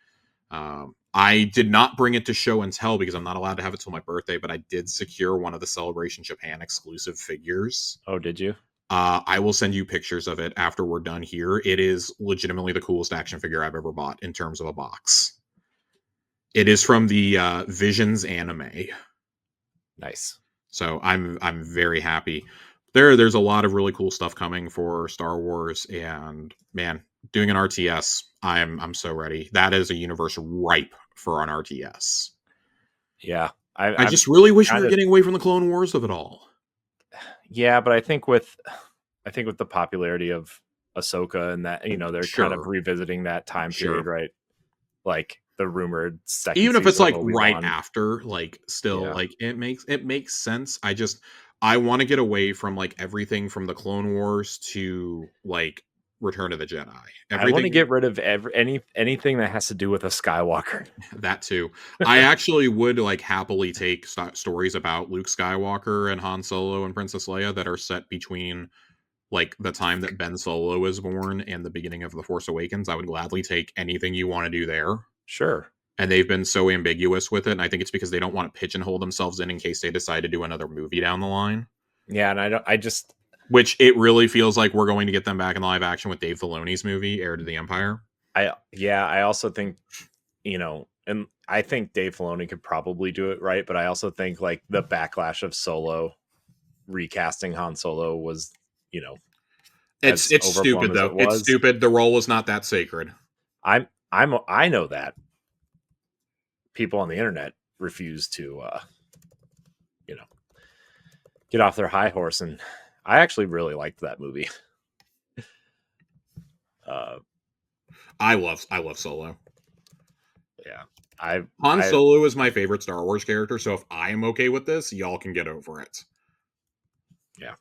I did not bring it to show and tell because I'm not allowed to have it till my birthday, but I did secure one of the Celebration Japan exclusive figures. Oh, did you? I will send you pictures of it after we're done here. It is legitimately the coolest action figure I've ever bought in terms of a box. It is from the Visions anime. Nice. So I'm very happy. There's a lot of really cool stuff coming for Star Wars, and man, doing an RTS, I'm so ready. That is a universe ripe for an RTS. Yeah. I just really wish we were getting away from the Clone Wars of it all. Yeah, but I think with the popularity of Ahsoka and that, they're kind of revisiting that time period, right? Like the rumored second, even if it's like right after, like still, like it makes sense. I want to get away from like everything from the Clone Wars to like Return of the Jedi. I want to get rid of anything that has to do with a Skywalker. That too. I actually would like happily take stories about Luke Skywalker and Han Solo and Princess Leia that are set between like the time that Ben Solo was born and the beginning of The Force Awakens. I would gladly take anything you want to do there. Sure. And they've been so ambiguous with it. And I think it's because they don't want to pigeonhole themselves in case they decide to do another movie down the line. Yeah. And which it really feels like we're going to get them back in live action with Dave Filoni's movie, Heir to the Empire. I also think, and I think Dave Filoni could probably do it right. But I also think like the backlash of Solo recasting Han Solo was, it's stupid though. It's stupid. The role was not that sacred. I know that people on the internet refuse to, get off their high horse, and I actually really liked that movie. I love Solo. Yeah, Han Solo is my favorite Star Wars character. So if I am okay with this, y'all can get over it. Yeah,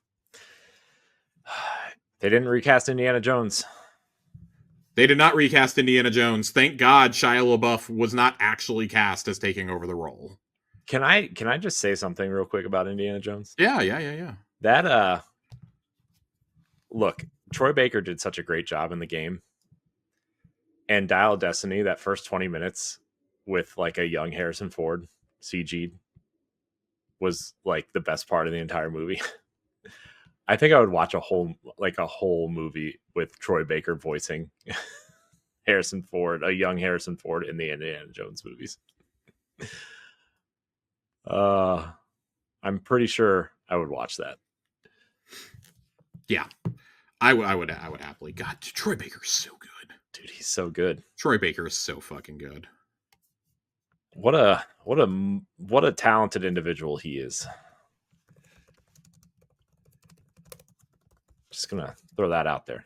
they didn't recast Indiana Jones. They did not recast Indiana Jones. Thank God Shia LaBeouf was not actually cast as taking over the role. Can I just say something real quick about Indiana Jones? Yeah. That look, Troy Baker did such a great job in the game. And Dial of Destiny, that first 20 minutes with like a young Harrison Ford CG'd was like the best part of the entire movie. I think I would watch a whole movie with Troy Baker voicing Harrison Ford, a young Harrison Ford in the Indiana Jones movies. I'm pretty sure I would watch that. Yeah, I would happily. God, Troy Baker is so good, dude. He's so good. Troy Baker is so fucking good. What a talented individual he is. Just gonna throw that out there.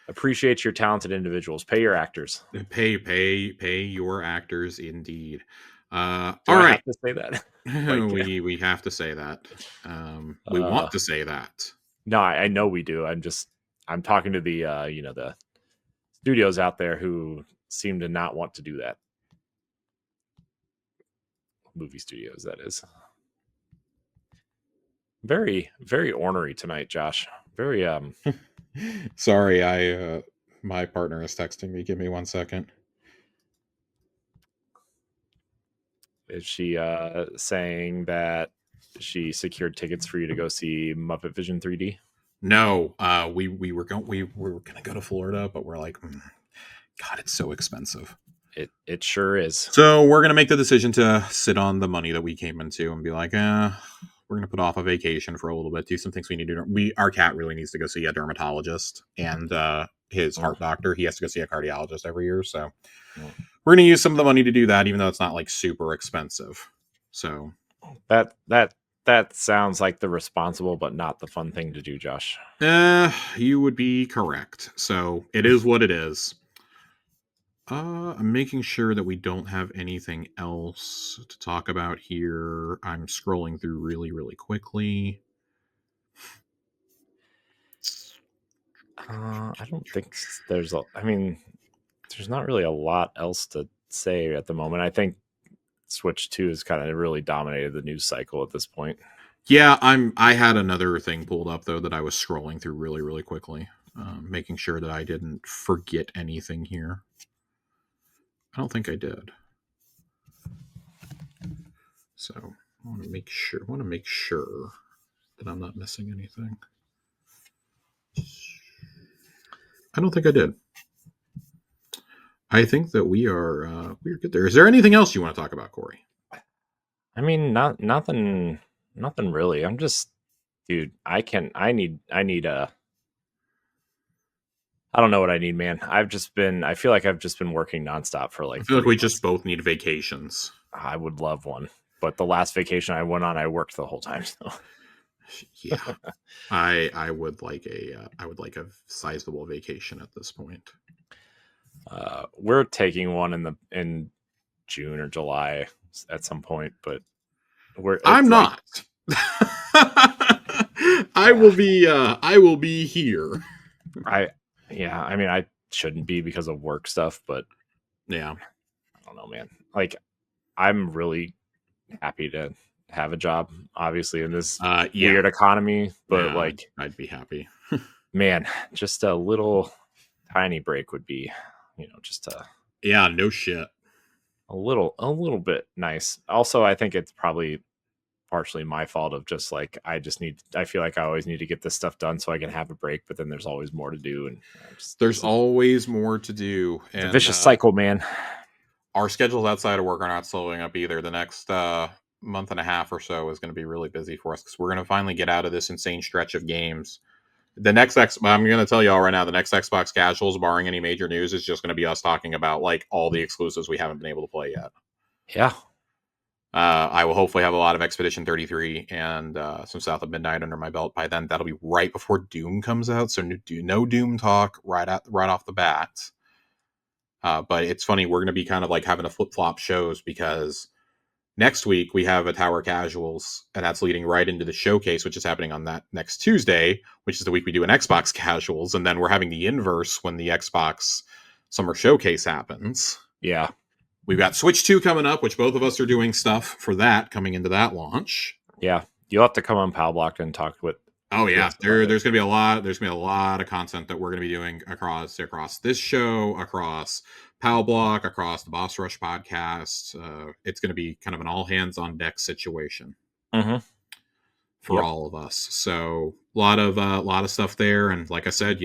Appreciate your talented individuals. Pay your actors. Pay your actors indeed. All right. Have to say that. we have to say that. We want to say that. No, I know we do. I'm talking to the the studios out there who seem to not want to do that. Movie studios, that is. Very, very ornery tonight, Josh. Very Sorry, my partner is texting me. Give me 1 second. Is she saying that she secured tickets for you to go see Muppet Vision 3D? No, we were gonna go to Florida, but we're like, God, it's so expensive. It sure is. So we're gonna make the decision to sit on the money that we came into and be like, we're going to put off a vacation for a little bit, do some things we need to do. Our cat really needs to go see a dermatologist and his heart doctor. He has to go see a cardiologist every year. So we're going to use some of the money to do that, even though it's not like super expensive. So that sounds like the responsible but not the fun thing to do, Josh. You would be correct. So it is what it is. I'm making sure that we don't have anything else to talk about here. I'm scrolling through really, really quickly. I don't think there's there's not really a lot else to say at the moment. I think Switch 2 has kind of really dominated the news cycle at this point. Yeah, I had another thing pulled up though that I was scrolling through really, really quickly, making sure that I didn't forget anything here. I don't think I did. So I want to make sure that I'm not missing anything. I don't think I did. I think that we're good there. Is there anything else you want to talk about, Corey? I mean, nothing really. I'm just, dude. I need a. I don't know what I need, man. I feel like I've just been working nonstop for like. I feel like we months. just both need vacations. I would love one, but the last vacation I went on, I worked the whole time. So. Yeah, I would like a sizable vacation at this point. We're taking one in June or July at some point, but I'm not. I will be here. I mean, I shouldn't be because of work stuff, but yeah, I don't know, man. Like, I'm really happy to have a job, obviously, in this weird economy, but yeah, like, I'd be happy. Man, just a little tiny break would be, just no shit. A little bit nice. Also, I think it's probably partially my fault of just like I feel like I always need to get this stuff done so I can have a break, but then there's always more to do, and there's always more to do. It's a vicious cycle, man. Our schedules outside of work are not slowing up either. The next month and a half or so is going to be really busy for us because we're going to finally get out of this insane stretch of games. I'm going to tell you all right now, the next Xbox Casuals, barring any major news, is just going to be us talking about like all the exclusives we haven't been able to play yet. Yeah. I will hopefully have a lot of Expedition 33 and some South of Midnight under my belt by then. That'll be right before Doom comes out, so no Doom talk right off the bat. But it's funny, we're going to be kind of like having a flip-flop shows because next week we have a Tower Casuals, and that's leading right into the showcase, which is happening on that next Tuesday, which is the week we do an Xbox Casuals, and then we're having the inverse when the Xbox Summer Showcase happens. Yeah. We've got Switch 2 coming up, which both of us are doing stuff for that coming into that launch. Yeah. You'll have to come on Pal Block and talk with. Oh yeah, there's going to be a lot. There's going to be a lot of content that we're going to be doing across this show, across Pal Block, across the Boss Rush podcast. It's going to be kind of an all hands on deck situation for all of us. So a lot of stuff there, and like I said,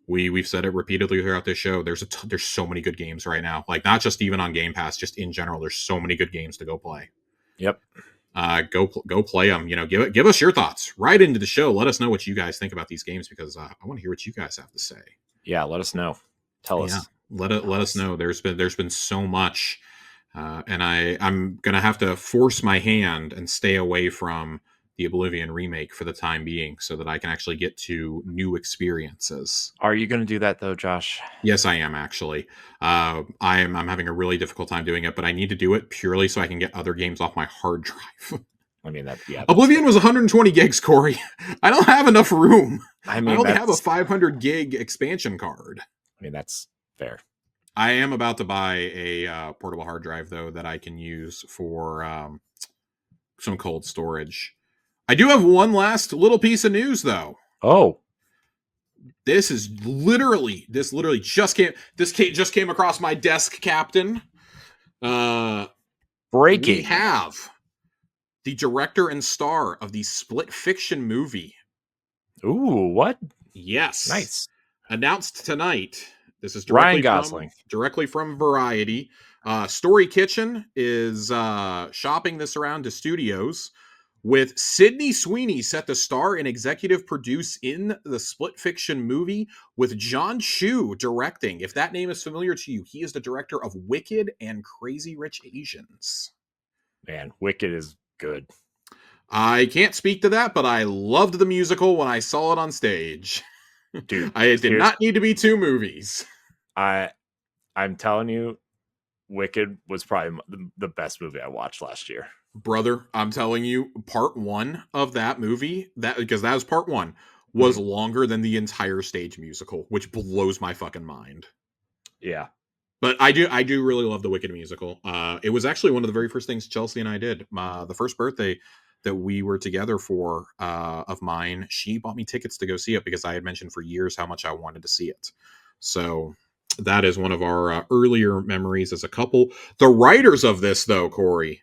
we've said it repeatedly throughout this show. There's so many good games right now. Like not just even on Game Pass, just in general. There's so many good games to go play. Yep. Go play them. Give us your thoughts right into the show. Let us know what you guys think about these games because I want to hear what you guys have to say. Yeah, let us know. Tell us. Let us know. There's been so much, and I'm gonna have to force my hand and stay away from the Oblivion remake for the time being so that I can actually get to new experiences. Are you going to do that though, Josh? Yes, I am actually. I'm having a really difficult time doing it, but I need to do it purely so I can get other games off my hard drive. I mean, Oblivion was 120 gigs, Corey. I don't have enough room. I mean, I only have a 500 gig expansion card. I mean, that's fair. I am about to buy a portable hard drive though that I can use for some cold storage. I do have one last little piece of news though. Oh, this literally just came across my desk, Captain. Breaking. We have the director and star of the Split Fiction movie. Ooh, what? Yes. Nice. Announced tonight. This is Ryan Gosling. Directly from Variety. Story Kitchen is shopping this around to studios, with Sydney Sweeney set to star and executive produce in the Split Fiction movie, with John Chu directing. If that name is familiar to you, he is the director of Wicked and Crazy Rich Asians. Man, Wicked is good. I can't speak to that, but I loved the musical when I saw it on stage. Dude, I did not need to be 2 movies. I'm telling you, Wicked was probably the best movie I watched last year. Brother, I'm telling you, part 1 of that movie, because that was part 1, was longer than the entire stage musical, which blows my fucking mind. Yeah. But I do really love the Wicked musical. It was actually one of the very first things Chelsea and I did. The first birthday that we were together for of mine, she bought me tickets to go see it because I had mentioned for years how much I wanted to see it. So that is one of our earlier memories as a couple. The writers of this, though, Corey,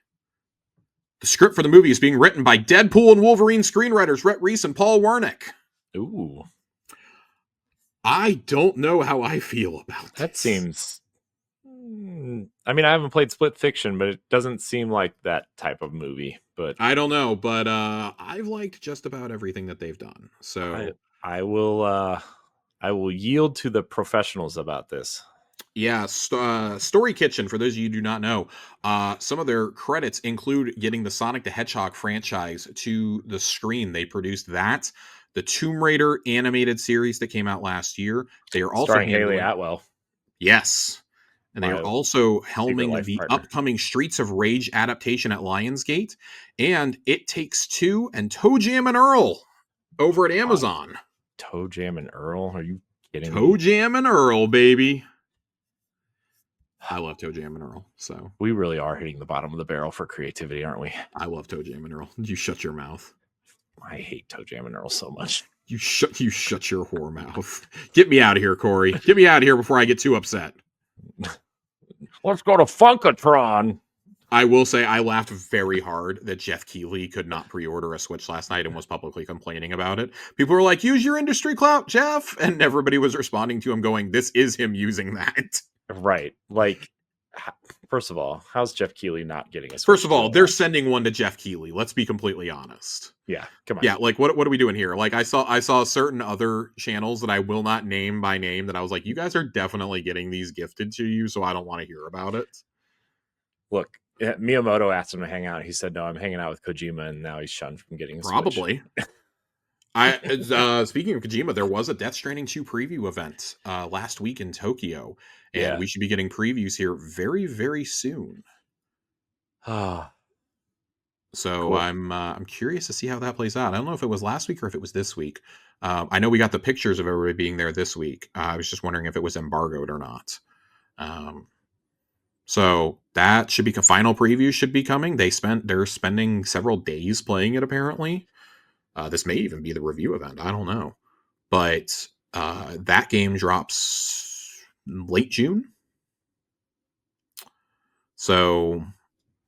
the script for the movie is being written by Deadpool and Wolverine screenwriters Rhett Reese and Paul Wernick. Ooh. I don't know how I feel about that. Seems... I mean, I haven't played Split Fiction, but it doesn't seem like that type of movie. But I don't know, but I've liked just about everything that they've done. So I will yield to the professionals about this. Yeah, Story Kitchen, for those of you who do not know, some of their credits include getting the Sonic the Hedgehog franchise to the screen. They produced that, the Tomb Raider animated series that came out last year. They are also starring Haley Atwell. Yes. And they are also helming the upcoming Streets of Rage adaptation at Lionsgate, and It Takes Two and Toe Jam and Earl over at Amazon. Toe Jam and Earl? Are you kidding me? Toe Jam and Earl, baby. I love Toe Jam and Earl. So we really are hitting the bottom of the barrel for creativity, aren't we? I love Toe Jam and Earl. You shut your mouth. I hate Toe Jam and Earl so much. You shut your whore mouth. Get me out of here, Corey. Get me out of here before I get too upset. Let's go to Funkatron. I will say I laughed very hard that Jeff Keighley could not pre-order a Switch last night and was publicly complaining about it. People were like, use your industry clout, Jeff. And everybody was responding to him going, this is him using that. Right. Like, first of all, how's Jeff Keighley not getting a Switch? First of all, they're sending one to Jeff Keighley. Let's be completely honest. Yeah, come on. Yeah, like what are we doing here? Like I saw certain other channels that I will not name by name that I was like, you guys are definitely getting these gifted to you, so I don't want to hear about it. Look, Miyamoto asked him to hang out. He said, no, I'm hanging out with Kojima, and now he's shunned from getting a Probably. Switch. Speaking of Kojima, there was a Death Stranding 2 preview event last week in Tokyo, and we should be getting previews here very, very soon. So cool. I'm curious to see how that plays out. I don't know if it was last week or if it was this week. I know we got the pictures of everybody being there this week. I was just wondering if it was embargoed or not. So that should be final preview should be coming. They're spending several days playing it apparently. This may even be the review event. I don't know, but that game drops late June. So.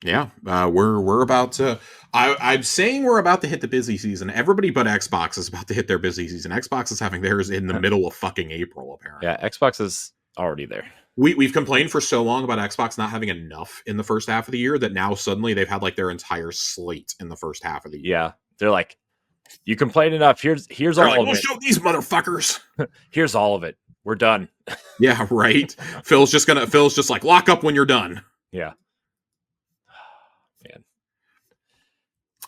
Yeah, we're about to. I'm saying we're about to hit the busy season. Everybody but Xbox is about to hit their busy season. Xbox is having theirs in the middle of fucking April, apparently. Yeah, Xbox is already there. We've complained for so long about Xbox not having enough in the first half of the year that now suddenly they've had like their entire slate in the first half of the year. Yeah, they're like, you complained enough. Here's all of it. We'll show these motherfuckers. Here's all of it. We're done. Yeah, right. Phil's just like lock up when you're done. Yeah. Man,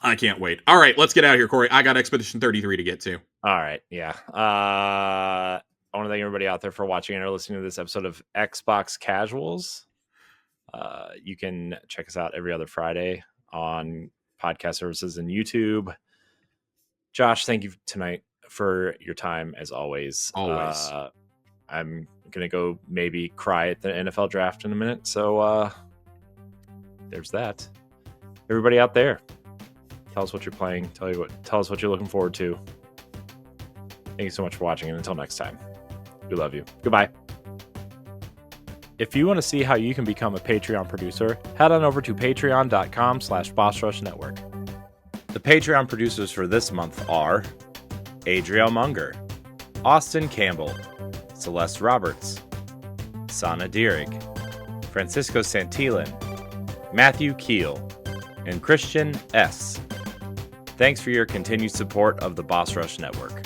I can't wait. All right, let's get out of here, Corey. I got Expedition 33 to get to. All right, yeah. I want to thank everybody out there for watching and or listening to this episode of Xbox Casuals. You can check us out every other Friday on podcast services and YouTube. Josh, thank you tonight for your time as always. Always. I'm gonna go maybe cry at the NFL draft in a minute. So there's that. Everybody out there, tell us what you're playing. Tell us what you're looking forward to. Thank you so much for watching, and until next time, we love you. Goodbye. If you want to see how you can become a Patreon producer, head on over to patreon.com/BossRushNetwork. The Patreon producers for this month are Adriel Munger, Austin Campbell, Celeste Roberts, Sana Dierig, Francisco Santillan, Matthew Keel, and Christian S. Thanks for your continued support of the Boss Rush Network.